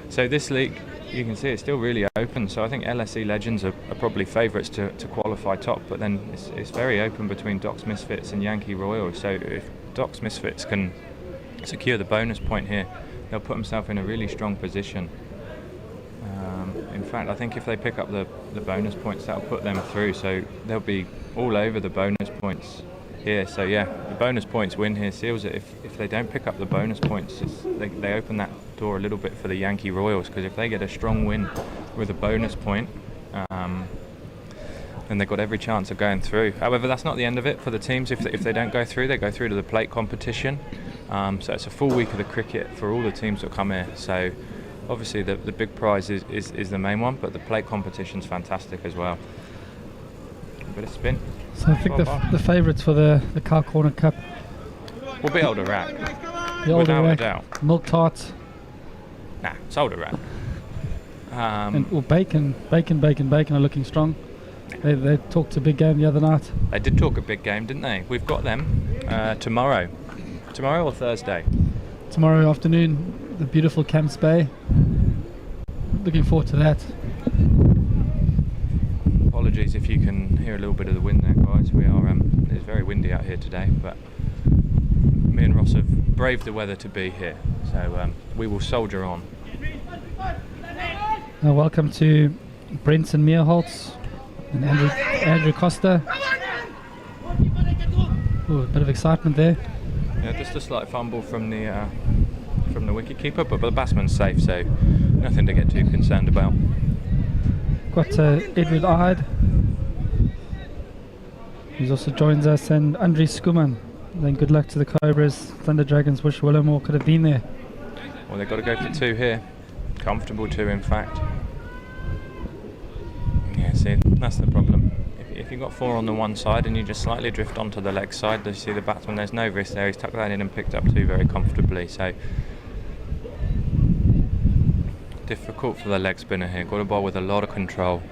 So this league, you can see it's still really open. So I think LSE Legends are probably favourites to qualify top, but then it's very open between Doc's Misfits and Yankee Royals. So if Doc's Misfits can secure the bonus point here, they'll put themselves in a really strong position. In fact, I think if they pick up the bonus points, that'll put them through. So they'll be all over the bonus points here. So yeah, the bonus points win here seals it. If they don't pick up the bonus points, they open that door a little bit for the Yankee Royals, because if they get a strong win with a bonus point, then they've got every chance of going through. However, that's not the end of it for the teams. If they don't go through, they go through to the plate competition. So it's a full week of the cricket for all the teams that come here. So obviously the big prize is the main one, but the plate competition's fantastic as well. A bit of spin. So I think the favourites for the Cow Corner Cup will be Older Rack. Without a doubt. Milk Tarts. Nah, it's Older Rack. Bacon are looking strong. They talked a big game the other night. They did talk a big game, didn't they? We've got them tomorrow or Thursday? Tomorrow afternoon, the beautiful Camps Bay. Looking forward to that. Apologies if you can hear a little bit of the wind there, guys. We are It's very windy out here today, but me and Ross have braved the weather to be here, so we will soldier on. Welcome to Brenton Meerholtz and Andrew Costa. Ooh, a bit of excitement there. Yeah, just a slight fumble from the wicketkeeper, but the batsman's safe, so nothing to get too concerned about. Got Edward Ide, who also joins us, and Andries Skuman. Then good luck to the Cobras. Thunder Dragons wish Willamore could have been there. Well, they've got to go for 2 here. Comfortable 2, in fact. Yeah, see, that's the problem. If you've got 4 on the one side and you just slightly drift onto the leg side, you see the batsman, there's no risk there. He's tucked that in and picked up 2 very comfortably. So difficult for the leg spinner here. Got a ball with a lot of control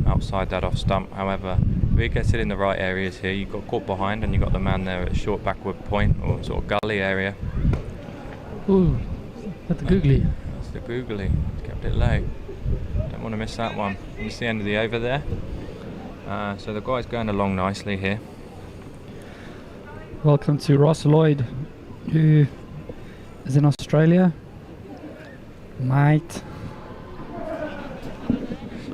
outside that off stump. However, if he gets it in the right areas here, you've got caught behind and you've got the man there at short backward point or sort of gully area. Ooh, at the googly. That's the googly. Kept it low. Don't want to miss that one. And it's the end of the over there. So the guy's going along nicely here. Welcome to Ross Lloyd, who is in Australia. Mate.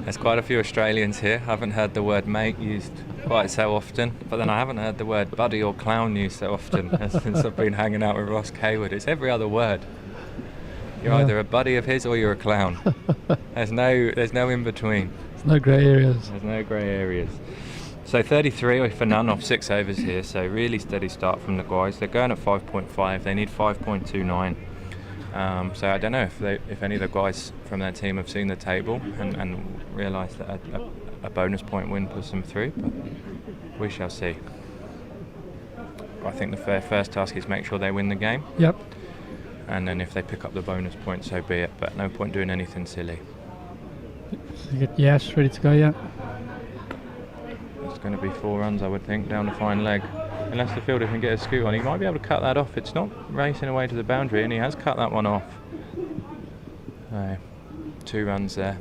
There's quite a few Australians here. I haven't heard the word mate used quite so often, but then I haven't heard the word buddy or clown used so often since I've been hanging out with Ross Cawood. It's every other word. You're either a buddy of his or you're a clown. There's no in between. There's no grey areas. There's no grey areas. So 33 for none off 6 overs here, so really steady start from the guys. They're going at 5.5, they need 5.29. So I don't know if any of the guys from their team have seen the table and realised that a bonus point win puts them through, but we shall see. I think the first task is make sure they win the game. Yep. And then if they pick up the bonus point, so be it, but no point doing anything silly. So you get Yash ready to go, yeah? It's going to be 4 runs, I would think, down the fine leg. Unless the fielder can get a scoot on, he might be able to cut that off. It's not racing away to the boundary, and he has cut that one off. 2 runs there.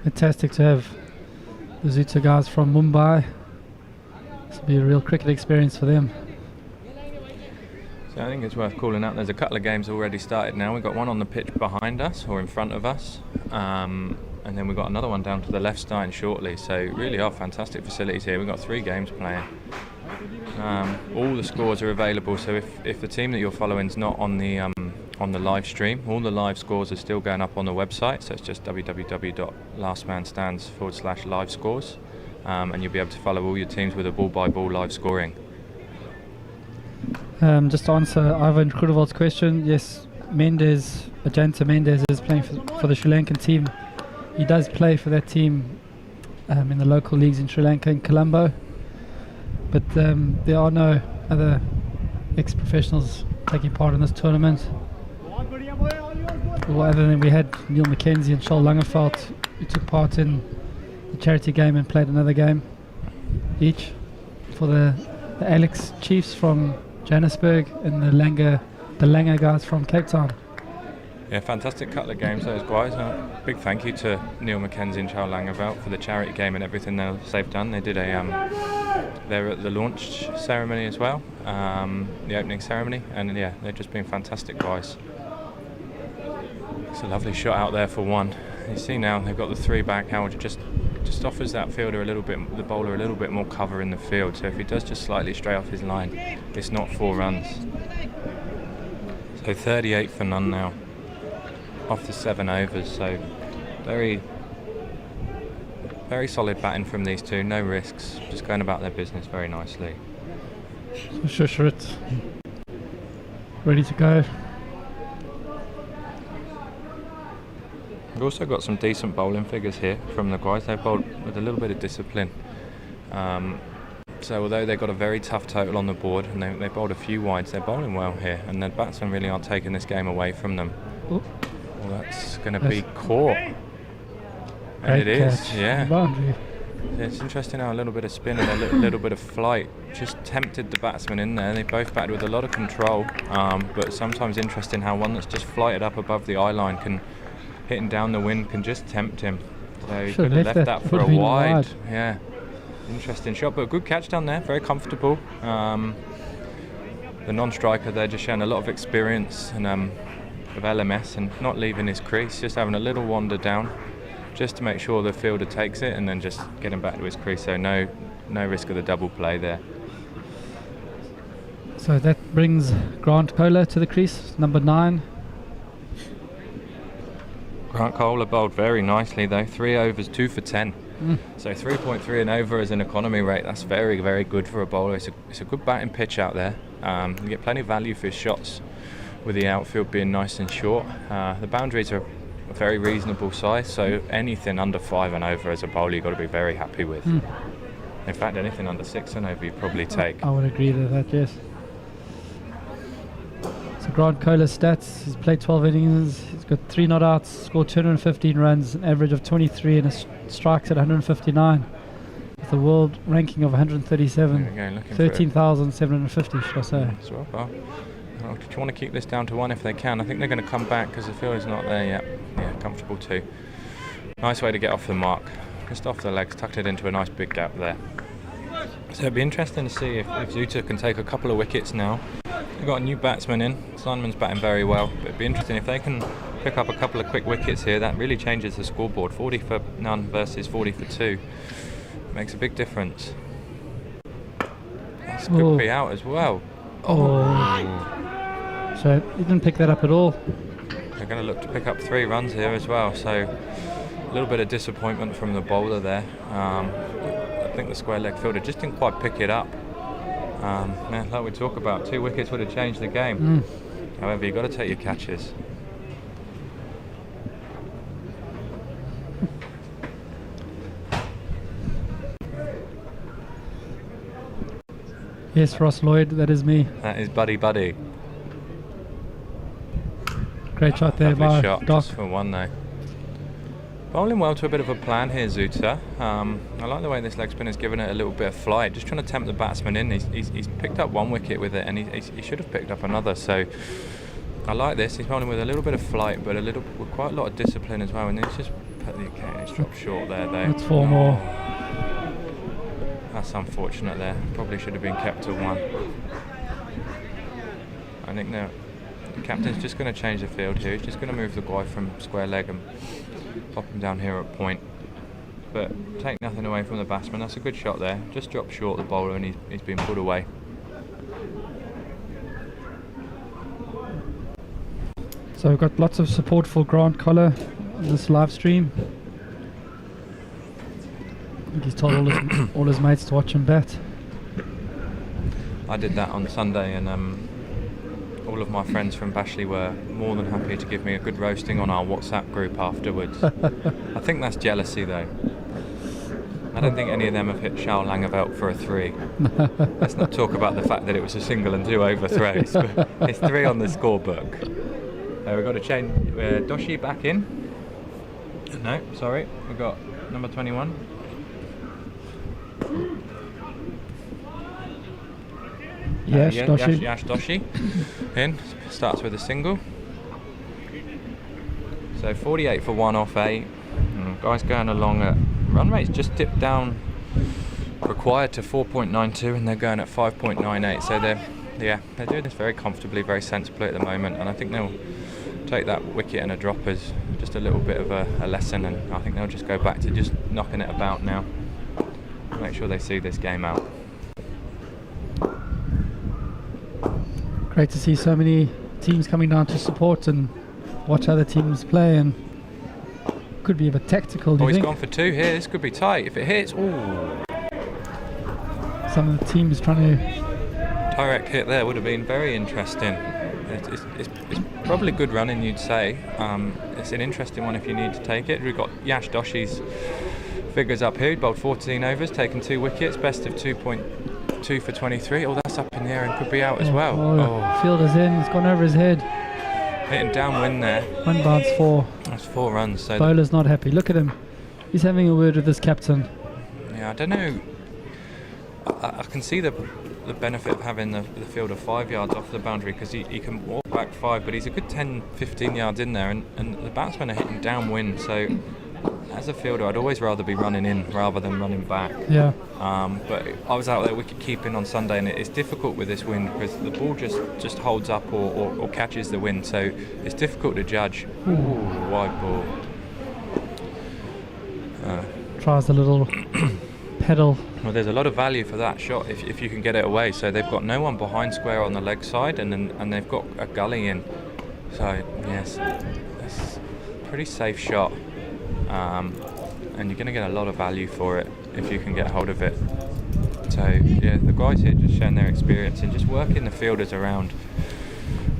Fantastic to have the Zooter guys from Mumbai. This will be a real cricket experience for them. So I think it's worth calling out. There's a couple of games already started now. We've got one on the pitch behind us, or in front of us. And then we've got another one down to the left starting shortly. So really are fantastic facilities here. We've got 3 games playing. All the scores are available. So if the team that you're following is not on the live stream, all the live scores are still going up on the website. So it's just www.lastmanstands/live scores, and you'll be able to follow all your teams with a ball-by-ball live scoring. Just to answer Ivan Krudeval's question, yes, Ajanta Mendes is playing for the Sri Lankan team. He does play for that team in the local leagues in Sri Lanka, in Colombo. But there are no other ex-professionals taking part in this tournament. Well, other than we had Neil McKenzie and Charles Langerveld, who took part in the charity game and played another game each. For the Alex Chiefs from Johannesburg and the Langer guys from Cape Town. Yeah, fantastic couple of games those guys. Big thank you to Neil McKenzie and Charles Langerveld for the charity game and everything they've done. They did they're at the launch ceremony as well, the opening ceremony, and yeah, they've just been fantastic guys. It's a lovely shot out there for 1. You see now they've got the 3 back. Howard just offers that fielder the bowler a little bit more cover in the field. So if he does just slightly stray off his line, it's not 4 runs. So 38 for none now, off the 7 overs. So very, very solid batting from these 2. No risks, just going about their business very nicely. Shushrit ready to go. We've also got some decent bowling figures here from the guys. They've bowled with a little bit of discipline. So although they've got a very tough total on the board and they bowled a few wides, they're bowling well here, and the batsmen really aren't taking this game away from them. Ooh. Well, that's going to be caught. And it is, yeah. Boundary. It's interesting how a little bit of spin and a little bit of flight just tempted the batsman in there. They both batted with a lot of control, but sometimes interesting how one that's just flighted up above the eye line can, hitting down the wind, can just tempt him. So he could have left that for a wide. Yeah. Interesting shot, but a good catch down there, very comfortable. The non-striker there just showing a lot of experience and of LMS and not leaving his crease, just having a little wander down just to make sure the fielder takes it and then just getting back to his crease, so no risk of the double play there. So that brings Grant Kohler to the crease, number 9. Grant Kohler bowled very nicely though, 3 overs, 2 for 10. So 3.3 and over as an economy rate, that's very, very good for a bowler. It's a good batting pitch out there. You get plenty of value for his shots with the outfield being nice and short. The boundaries are a very reasonable size, so anything under 5 and over as a bowler you've got to be very happy with. In fact, anything under 6 and over you probably take. I would agree with that, yes. So Grant Kohler's stats, he's played 12 innings, he's got 3 not outs, scored 215 runs, an average of 23 and strikes at 159. With a world ranking of 137, 13,750 should I say. So well, do you want to keep this down to 1 if they can? I think they're going to come back because the field is not there yet. Yeah, comfortable too. Nice way to get off the mark. Just off the legs, tucked it into a nice big gap there. So it'd be interesting to see if Zooter can take a couple of wickets now. They've got a new batsman in. Sandman's batting very well, but it'd be interesting if they can pick up a couple of quick wickets here. That really changes the scoreboard. 40 for none versus 40 for 2. Makes a big difference. This could be out as well. So he didn't pick that up at all. They're going to look to pick up 3 runs here as well, so a little bit of disappointment from the bowler there. I think the square leg fielder just didn't quite pick it up. Like we talk about, 2 wickets would have changed the game. However, you've got to take your catches. Yes, Ross Lloyd, that is me. That is Buddy. Great shot there by shot, Doc. just for 1 though. Bowling well to a bit of a plan here, Zooter. I like the way this leg spinner's given it a little bit of flight, just trying to tempt the batsman in. He's picked up 1 wicket with it, and he should have picked up another. So I like this. He's bowling with a little bit of flight, but with quite a lot of discipline as well. And he's just put the it's dropped short there. That's 4 more. That's unfortunate there. Probably should have been kept to 1. I think the captain's just going to change the field here. He's just going to move the guy from square leg and pop him down here at point. But take nothing away from the batsman. That's a good shot there. Just dropped short the bowler and he's been put away. So we've got lots of support for Grant Kohler on this live stream. I think he's told all his mates to watch him bat. I did that on Sunday, and all of my friends from Bashley were more than happy to give me a good roasting on our WhatsApp group afterwards. I think that's jealousy though. I don't think any of them have hit Shao Langeveld for a 3. Let's not talk about the fact that it was a single and 2 overthrows, but it's 3 on the scorebook. We've got to change Doshi back in. No, sorry, we've got number 21. Yash Doshi. Yash Doshi in, starts with a single. So 48 for 1 off 8. Guys going along at run rate's just dipped down, required to 4.92, and they're going at 5.98. So they're doing this very comfortably, very sensibly at the moment, and I think they'll take that wicket and a drop as just a little bit of a lesson, and I think they'll just go back to just knocking it about now. Make sure they see this game out. Great to see so many teams coming down to support and watch other teams play, and could be a bit tactical. Do you he's think? Gone for 2 here. This could be tight if it hits. Ooh. Some of the teams trying to direct hit there would have been very interesting. It's probably good running, you'd say. It's an interesting one if you need to take it. We've got Yash Doshi's figures up here. He bowled 14 overs, taken 2 wickets, best of 2.2 for 23. Oh, that's up in the air and could be out as well. Fielder's in, it's gone over his head. Hitting downwind there. 1 bounce 4. That's 4 runs. So bowler's not happy. Look at him. He's having a word with his captain. Yeah, I don't know. I can see the benefit of having the fielder 5 yards off the boundary, because he can walk back 5, but he's a good 10-15 yards in there, and the batsmen are hitting downwind, so as a fielder, I'd always rather be running in rather than running back. Yeah. But I was out there wicket keeping on Sunday, and it's difficult with this wind because the ball just holds up or catches the wind, so it's difficult to judge. Ooh, wide ball. Tries a little pedal. Well, there's a lot of value for that shot if you can get it away. So they've got no one behind square on the leg side, and they've got a gully in. So yes, it's a pretty safe shot, and you're going to get a lot of value for it if you can get hold of it. So yeah, the guys here just showing their experience and just working the fielders around,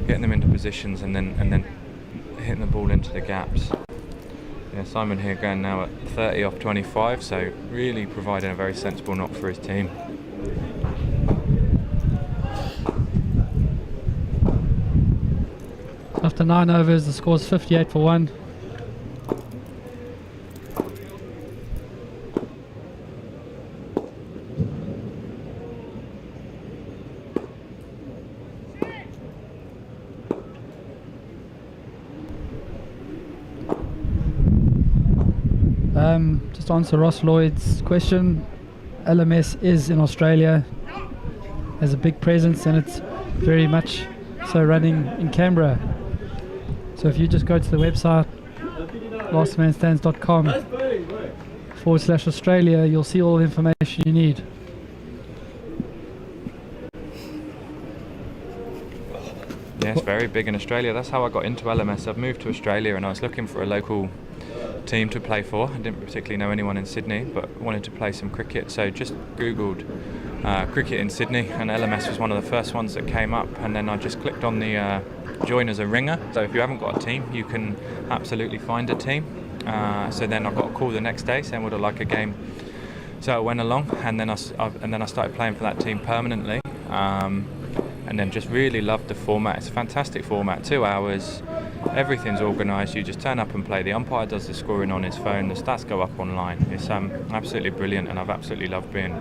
getting them into positions, and then hitting the ball into the gaps. Yeah, Simon here going now at 30 off 25, so really providing a very sensible knock for his team. After 9 overs, the score's 58 for 1. Just to answer Ross Lloyd's question, LMS is in Australia, has a big presence, and it's very much so running in Canberra. So if you just go to the website lastmanstands.com/Australia, you'll see all the information you need. Yeah, it's very big in Australia. That's how I got into LMS. I've moved to Australia and I was looking for a local team to play for. I didn't particularly know anyone in Sydney, but wanted to play some cricket, so just googled cricket in Sydney, and LMS was one of the first ones that came up, and then I just clicked on the join as a ringer. So if you haven't got a team, you can absolutely find a team. So then I got a call the next day saying would I like a game, so I went along, and then I started playing for that team permanently, and then just really loved the format. It's a fantastic format, 2 hours, everything's organised, you just turn up and play. The umpire does the scoring on his phone, the stats go up online. It's absolutely brilliant, and I've absolutely loved being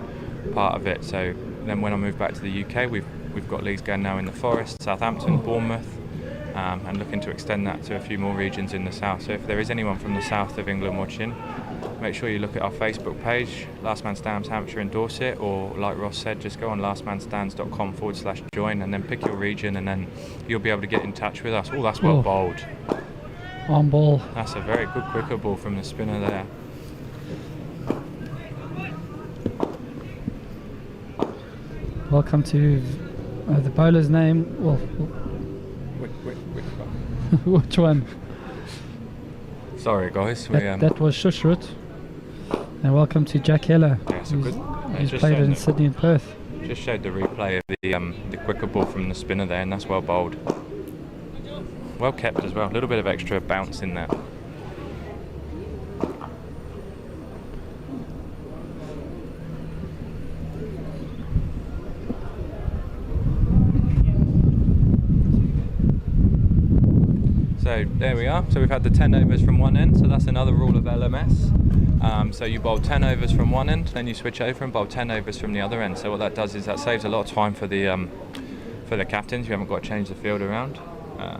part of it. So then when I moved back to the UK, we've got leagues going now in the Forest, Southampton, Bournemouth, and looking to extend that to a few more regions in the south. So if there is anyone from the south of England watching, make sure you look at our Facebook page, Last Man Stands Hampshire and Dorset, or like Ross said, just go on lastmanstands.com/join and then pick your region, and then you'll be able to get in touch with us. Oh, that's well bowled. On ball. That's a very good quicker ball from the spinner there. Welcome to the bowler's name. Well, which one? Sorry guys, that was Shushrut. And welcome to Jack Heller, who's played in Sydney and Perth. Just showed the replay of the quicker ball from the spinner there, and that's well bowled. Well kept as well, a little bit of extra bounce in there. So there we are. So we've had the 10 overs from one end, so that's another rule of LMS. So you bowl 10 overs from one end, then you switch over and bowl 10 overs from the other end. So what that does is that saves a lot of time for the captains. You haven't got to change the field around.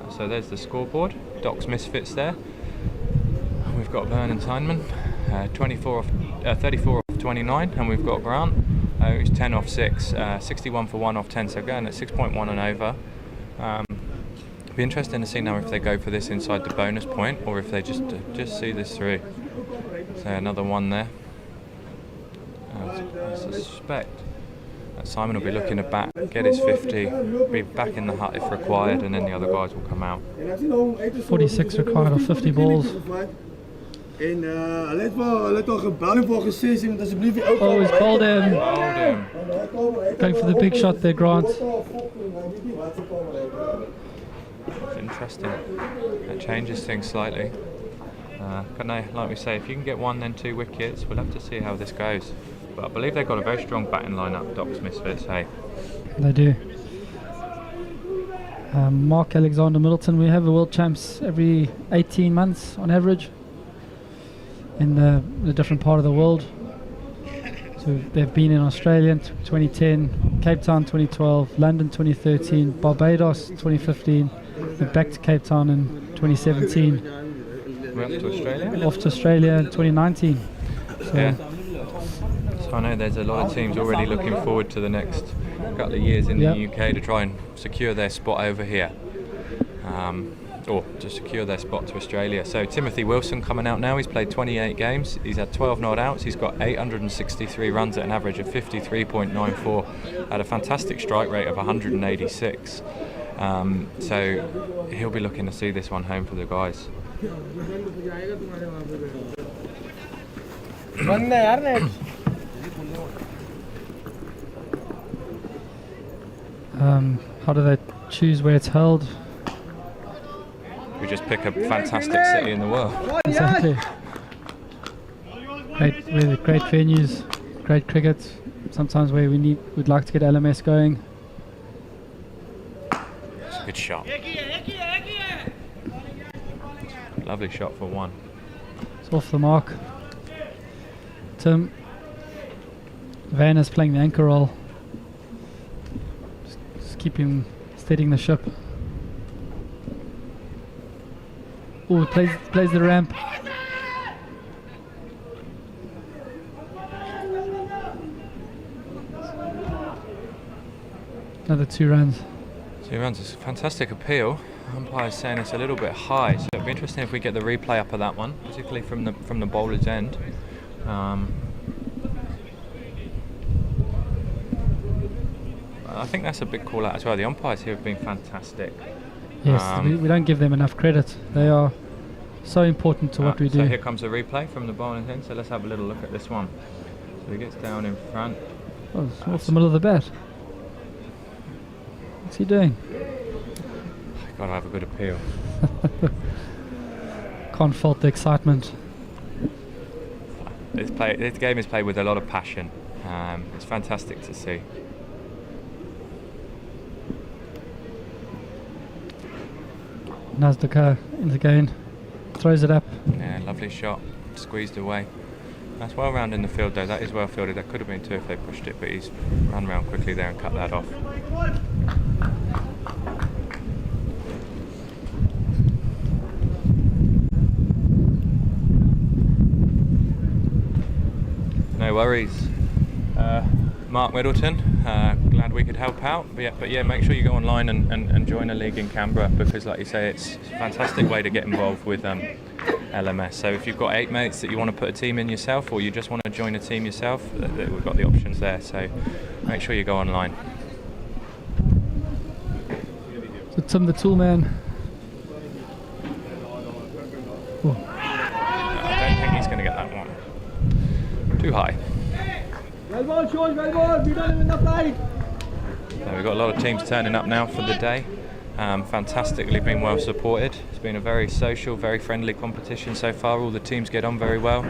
So there's the scoreboard. Doc's Misfits there. We've got Vernon Tyneman, 34 off 29, and we've got Grant, who's 10 off 6, 61 for 1 off 10. So going at 6.1 and over. Be interesting to see now if they go for this inside the bonus point or if they just see this through. So another one there. I suspect that Simon will be looking to get his 50, be back in the hut if required, and then the other guys will come out. 46 required of 50 balls. Oh, he's bowled him. Going for the big shot there, Grant. It's interesting. That changes things slightly. Like we say, if you can get 1 then 2 wickets, we'll have to see how this goes. But I believe they've got a very strong batting lineup, Doc's Misfits, hey? They do. Mark Alexander Middleton, we have the World Champs every 18 months on average in a different part of the world. So they've been in Australia in 2010, Cape Town 2012, London 2013, Barbados 2015, and back to Cape Town in 2017. We're off to Australia. Off to Australia in 2019. So Yeah. So I know there's a lot of teams already looking forward to the next couple of years in Yep. the UK to try and secure their spot over here. Or to secure their spot to Australia. So Timothy Wilson coming out now. He's played 28 games. He's had 12 not outs. He's got 863 runs at an average of 53.94. Had a fantastic strike rate of 186. So he'll be looking to see this one home for the guys. how do they choose where it's held? We just pick a fantastic city in the world. Exactly. Great venues, great cricket. Sometimes where we'd like to get LMS going. It's a good shot. Lovely shot for one. It's off the mark. Tim Van is playing the anchor role. Just keep him steadying the ship. Oh, plays the ramp. Another 2 runs. 2 runs is a fantastic appeal. Umpire's saying it's a little bit high, so it'll be interesting if we get the replay up of that one, particularly from the bowler's end. I think that's a big call out as well. The umpires here have been fantastic. Yes, we don't give them enough credit. They are so important to what we do. So here comes a replay from the bowler's end, so let's have a little look at this one. So he gets down in front. Oh, it's off the middle of the bat. What's he doing? Got to have a good appeal. Can't fault the excitement. This game is played with a lot of passion. It's fantastic to see. Nazdaka in the game, throws it up. Yeah, lovely shot, squeezed away. That's well round in the field though, that is well fielded. That could have been 2 if they pushed it, but he's run round quickly there and cut that off. No worries. Mark Middleton, glad we could help out. But yeah, make sure you go online and join a league in Canberra, because like you say, it's a fantastic way to get involved with LMS. So if you've got 8 mates that you want to put a team in yourself, or you just want to join a team yourself, we've got the options there. So make sure you go online. So Tim the Toolman. Oh, I don't think he's going to get that one. Too high. Well ball, George, well ball. We done him in the flight. So we've got a lot of teams turning up now for the day. Fantastically been well supported. It's been a very social, very friendly competition so far. All the teams get on very well.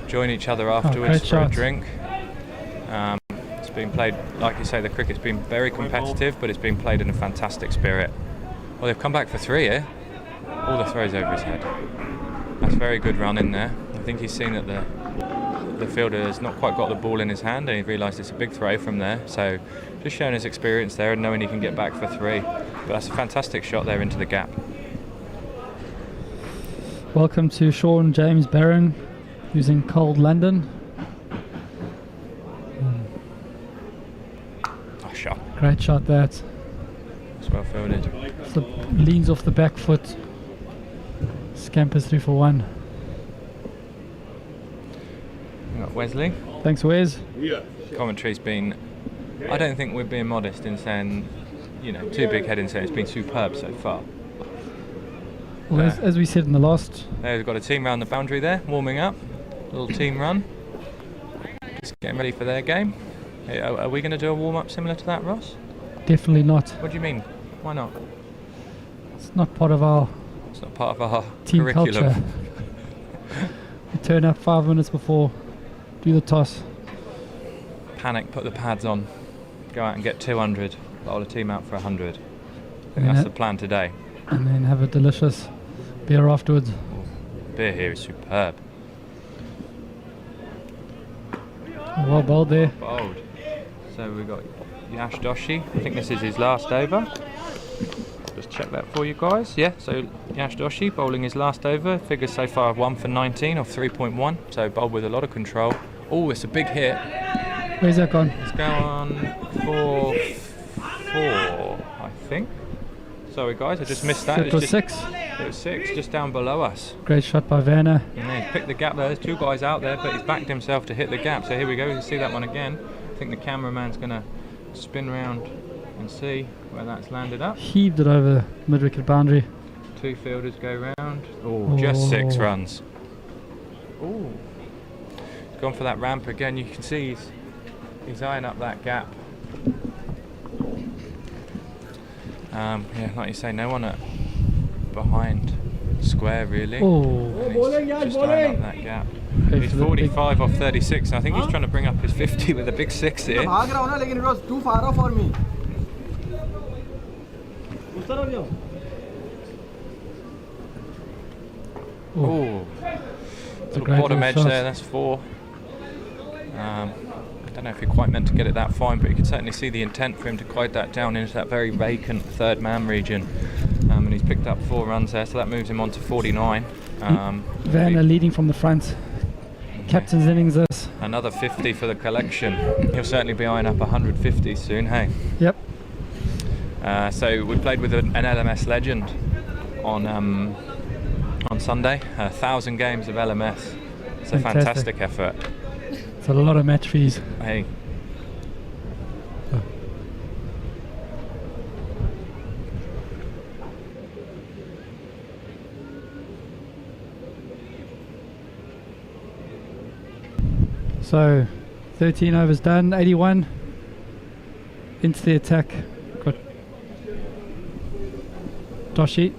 Join each other afterwards for a drink. It's been played, like you say, the cricket's been very competitive, but it's been played in a fantastic spirit. Well, they've come back for 3 here. All the throws over his head. That's a very good run in there. I think he's seen that the fielder has not quite got the ball in his hand, and he realised it's a big throw from there. So just showing his experience there and knowing he can get back for 3. But that's a fantastic shot there into the gap. welcome to Sean James Barron, who's in cold London. Oh, shot. Great shot that. It's well fielded. So leans off the back foot. Scampers through for 1. We've got Wesley. Thanks, Wes. Yeah. Commentary's been, I don't think we're being modest in saying, you know, too big head in saying it's been superb so far. Well, as we said in the last, They've got a team round the boundary there, warming up. Little team run. Just getting ready for their game. Are we going to do a warm up similar to that, Ross? definitely not. What do you mean? Why not? It's not part of our It's not part of our team curriculum. culture. We turn up 5 minutes before, do the toss. Panic, put the pads on, go out and get 200, bowl a team out for 100. And That's then the plan today. And then have a delicious beer afterwards. Beer here is superb. Well bowled there. Bold. So we've got Yash Doshi. I think this is his last over. just check that for you guys. Yeah, so Yash Doshi bowling his last over. Figures so far 1 for 19 off 3.1. So bowled with a lot of control. Oh, it's a big hit. Where's that gone? It's gone for 4, I think. Sorry guys, I just missed that. It was 6. It was 6, just down below us. Great shot by Werner. And he's picked the gap there. There's 2 guys out there, but he's backed himself to hit the gap. So here we go. You can see that one again. I think the cameraman's going to spin round and see where that's landed up. Heaved it over the mid-wicket boundary. 2 fielders go round. Oh, just 6 runs. Oh, he's gone for that ramp again. You can see he's eyeing up that gap. Yeah, like you say, no one behind square really. Oh, Just eyeing up that gap. He's 45 off 36. And I think he's trying to bring up his 50 with a big 6 here. It was too far off for me. Oh, little great bottom little edge shot. there. That's 4. I don't know if he quite meant to get it that fine, but you can certainly see the intent for him to quite that down into that very vacant third man region. And he's picked up 4 runs there, so that moves him on to 49. Werner leading from the front. Captain's innings this. Another 50 for the collection. He'll certainly be eyeing up 150 soon, hey? Yep. So we played with an LMS legend on Sunday. 1,000 games of LMS. It's a fantastic effort. It's a lot of match fees. Hey. So 13 overs done, 81 into the attack. Got Doshi.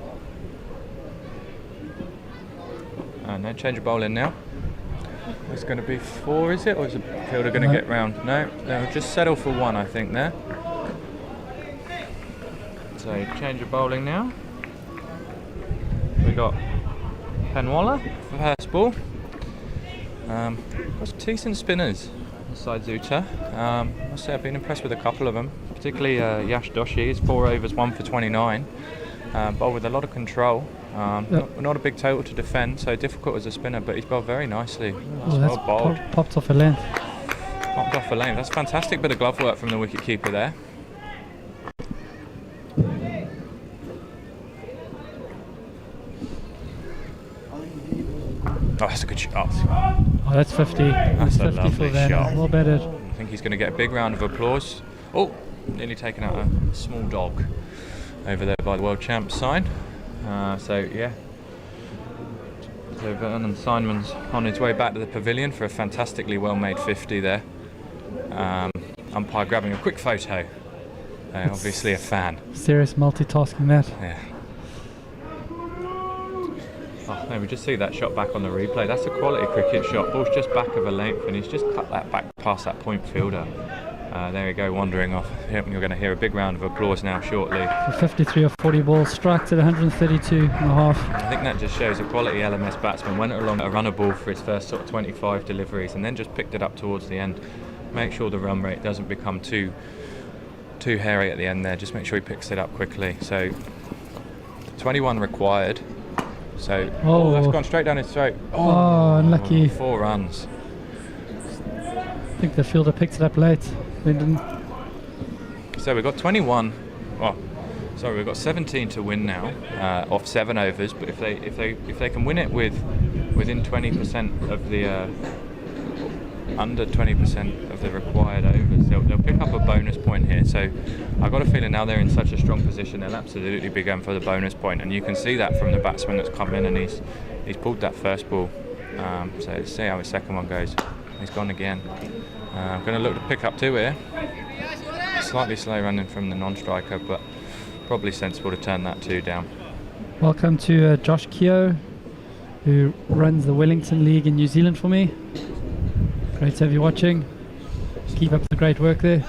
No change of bowling now. It's going to be 4, is it? Or is the fielder going to get round? No, they'll just settle for 1, I think, there. So change of bowling now. We got Penwalla for first ball. Got some decent spinners inside Zooter. Must say I've been impressed with a couple of them, particularly Yash Doshi. He's 4 overs, 1 for 29. Bowled with a lot of control. Not a big total to defend, so difficult as a spinner, but he's bowled very nicely. That's well bowled. popped off a length. Popped off a lane. That's fantastic bit of glove work from the wicket keeper there. Oh, that's a good shot. Oh, that's 50. That's a 50 for lovely Werner. shot. Well batted. I think he's going to get a big round of applause. Oh, nearly taken out a small dog over there by the World Champs sign. So yeah. So Vernon Simon's on his way back to the pavilion for a fantastically well-made 50 there. Umpire grabbing a quick photo. Obviously a fan. Serious multitasking that. Yeah. Oh, no, we just see that shot back on the replay. That's a quality cricket shot. Ball's just back of a length, and he's just cut that back past that point fielder. There we go, wandering off. Yep, you're going to hear a big round of applause now shortly. For 53 or 40 balls, strikes at 132 and a half. I think that just shows a quality LMS batsman. Went along a runner ball for his first sort of 25 deliveries, and then just picked it up towards the end. Make sure the run rate doesn't become too hairy at the end there. Just make sure he picks it up quickly. So 21 required. So that's gone straight down his throat. Oh, unlucky. 4 runs. I think the fielder picked it up late. So we've got 21. Well, sorry, we've got 17 to win now off 7 overs. But if they can win it within 20% of the under 20% of the required overs, they'll pick up a bonus point here. So I've got a feeling now they're in such a strong position, they'll absolutely be going for the bonus point, and you can see that from the batsman that's come in, and he's pulled that first ball. So let's see how his second one goes. He's gone again. I'm going to look to pick up 2 here. Slightly slow running from the non-striker, but probably sensible to turn that 2 down. Welcome to Josh Keogh, who runs the Wellington League in New Zealand for me. Great to have you watching. Keep up the great work there.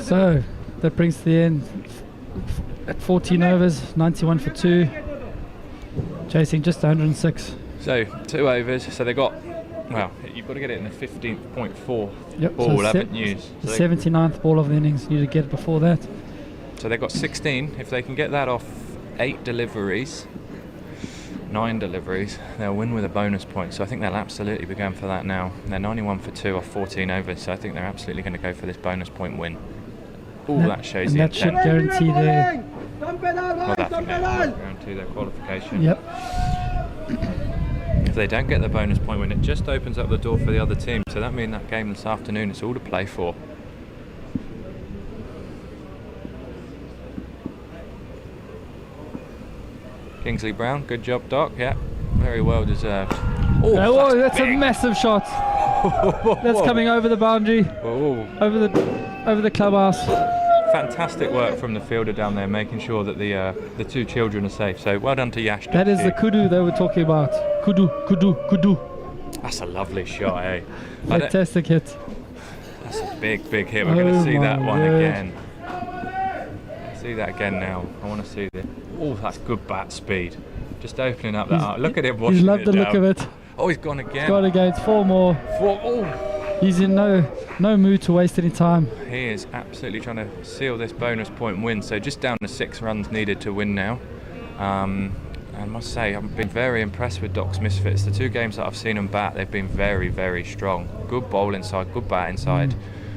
So that brings to the end at 14 overs, 91 for 2, chasing just 106. So 2 overs. So they got, well, you've got to get it in the 15.4 Yep. ball, so haven't you? the So 79th ball of the innings. You need to get it before that. so they've got 16. If they can get that off 8 deliveries, 9 deliveries, they'll win with a bonus point. So I think they'll absolutely be going for that now. They're 91 for 2 off 14 overs, so I think they're absolutely going to go for this bonus point win. All that shows And the that should intent. guarantee their. Well, that can guarantee their qualification. Yep. If they don't get the bonus point win, it just opens up the door for the other team. So that means that game this afternoon, it's all to play for. Kingsley Brown, good job, Doc. Yeah, very well deserved. Oh, that's big. a massive shot. That's coming over the boundary, Oh, over the clubhouse. fantastic work from the fielder down there, making sure that the 2 children are safe. So well done to Yash. That is the kudu they were talking about. Kudu, kudu, kudu. That's a lovely shot, eh? I don't- Fantastic hit. That's a big, big hit. We're going to Oh see that my one word. again. See that again now. I want to see this. Oh, that's good bat speed. Just opening up that arm. Look at him washing He's loved it the look down. of it. Oh, he's gone again. Got against 4 more. Oh, He's in no mood to waste any time. he is absolutely trying to seal this bonus point win. So just down to 6 runs needed to win now. I must say, I've been very impressed with Doc's Misfits. The 2 games that I've seen them bat, they've been very, very strong. Good bowl inside, good bat inside.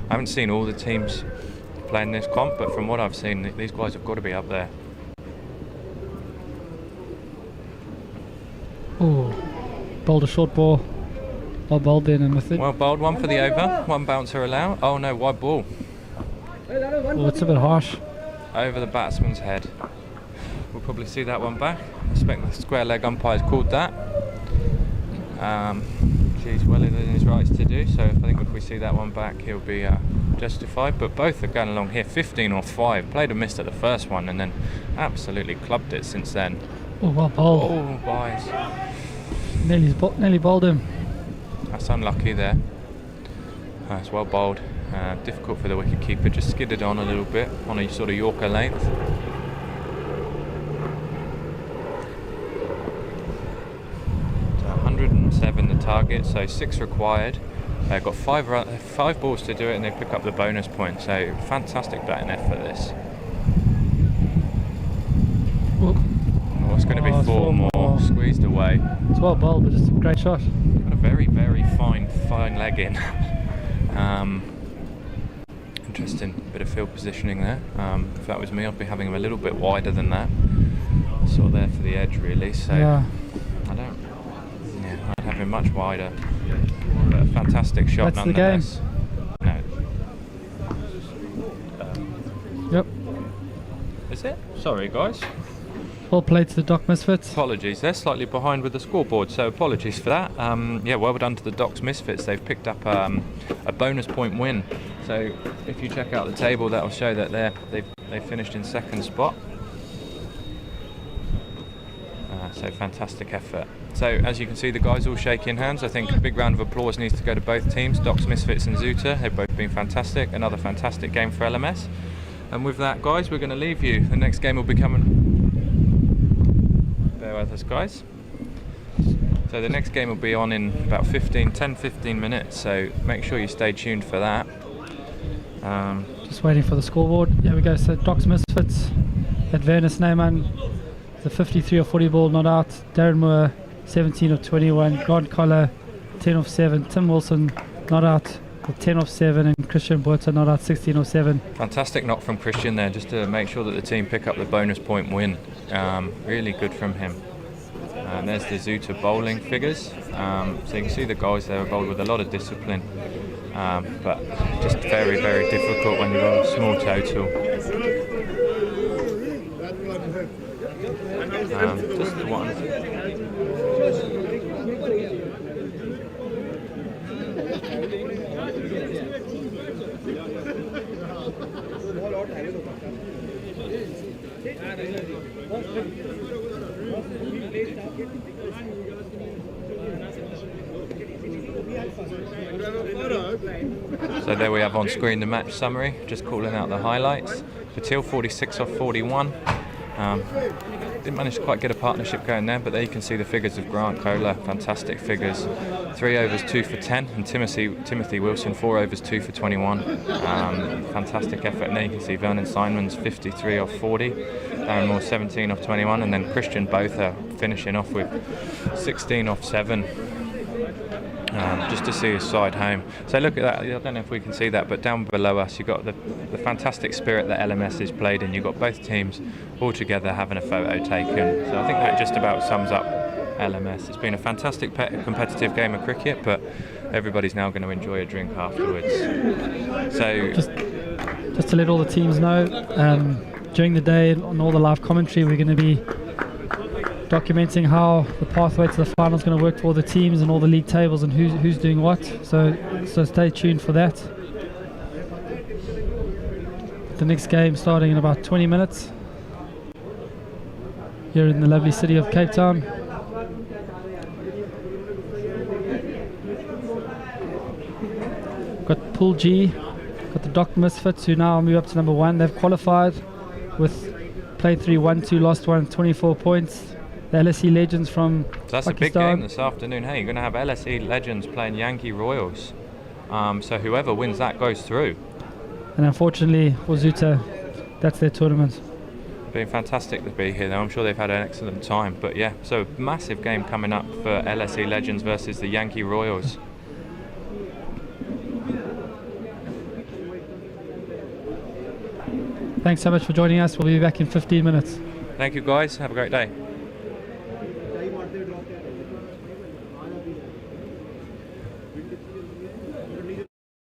I haven't seen all the teams playing this comp, but from what I've seen, these guys have got to be up there. Oh, bowled a short ball. Well bowled then and with it. Well bowled, 1 for the over, 1 bouncer allowed. Oh no, wide ball. Oh, it's a bit harsh. Over the batsman's head. We'll probably see that one back. I expect the square leg umpire's called that. He's well in his rights to do so. I think if we see that one back, he'll be justified. But both are going along here. 15 or 5. Played a missed at the first one and then absolutely clubbed it since then. Oh, well bowled. Oh, boys. Nearly bowled him. That's unlucky there. It's well bowled. Difficult for the wicket keeper. Just skidded on a little bit on a sort of Yorker length. So 107 the target, so 6 required. They've got 5 balls to do it and they pick up the bonus point. So fantastic batting effort this. Oh, it's going to be 4 more. Squeezed away. It's well bowled, but just a great shot. Got a very, very fine leg in. Interesting bit of field positioning there. If that was me, I'd be having him a little bit wider than that. Sort of there for the edge, really. So Yeah. I'd have him much wider. But a fantastic shot That's the game. nonetheless. No. Yep. Is it? Sorry, guys. Well played to the Doc Misfits. Apologies, they're slightly behind with the scoreboard, so apologies for that. Yeah, well done to the Doc's Misfits. They've picked up a bonus point win. So if you check out the table, that will show that they finished in 2nd spot. So fantastic effort. So as you can see, the guys all shaking hands. I think a big round of applause needs to go to both teams, Doc's Misfits and Zooter. They've both been fantastic. Another fantastic game for LMS. And with that, guys, we're going to leave you. The next game will be coming. Bear with us, guys. So the next game will be on in about 10-15 minutes, so make sure you stay tuned for that. Just waiting for the scoreboard. Here we go. So Doc's Misfits, Advanus Neyman, the 53 or 40 ball not out. Darren Moore, 17 of 21. Grant Collar, 10 of 7. Tim Wilson not out, with 10 of 7, and Christian Buerta not out, 16 of 7. Fantastic knock from Christian there, just to make sure that the team pick up the bonus point win. Really good from him. And there's the Zooter bowling figures. So you can see the guys there are bowled with a lot of discipline, but just very, very difficult when you're on a small total. Just the one. So there we have on screen the match summary, just calling out the highlights. Patil 46 off 41. didn't manage to quite get a partnership going there, but there you can see the figures of Grant Kohler, fantastic figures. 3 overs, 2 for 10, and Timothy Wilson, 4 overs, 2 for 21. Fantastic effort, and there you can see Vernon Steinman's 53 off 40, Darren Moore 17 off 21, and then Christian Botha finishing off with 16 off 7. Just to see his side home. So look at that, I don't know if we can see that, but down below us you've got the fantastic spirit that LMS is played in. You've got both teams all together having a photo taken. So I think that just about sums up LMS. It's been a fantastic competitive game of cricket, but everybody's now going to enjoy a drink afterwards. So just to let all the teams know, during the day on all the live commentary we're going to be documenting how the pathway to the final is going to work for all the teams and all the league tables and who's doing what. So stay tuned for that. The next game starting in about 20 minutes here in the lovely city of Cape Town. Got Pool G, got the Doc Misfits who now move up to number 1. They've qualified with play 3, 1-2, lost 1, 24 points. The LSE Legends from that's Pakistan. a big game this afternoon. Hey, you're going to have LSE Legends playing Yankee Royals. So whoever wins that goes through. And unfortunately for Zooter, that's their tournament. It's been fantastic to be here though. I'm sure they've had an excellent time. But yeah, so massive game coming up for LSE Legends versus the Yankee Royals. Thanks so much for joining us. We'll be back in 15 minutes. Thank you guys. Have a great day.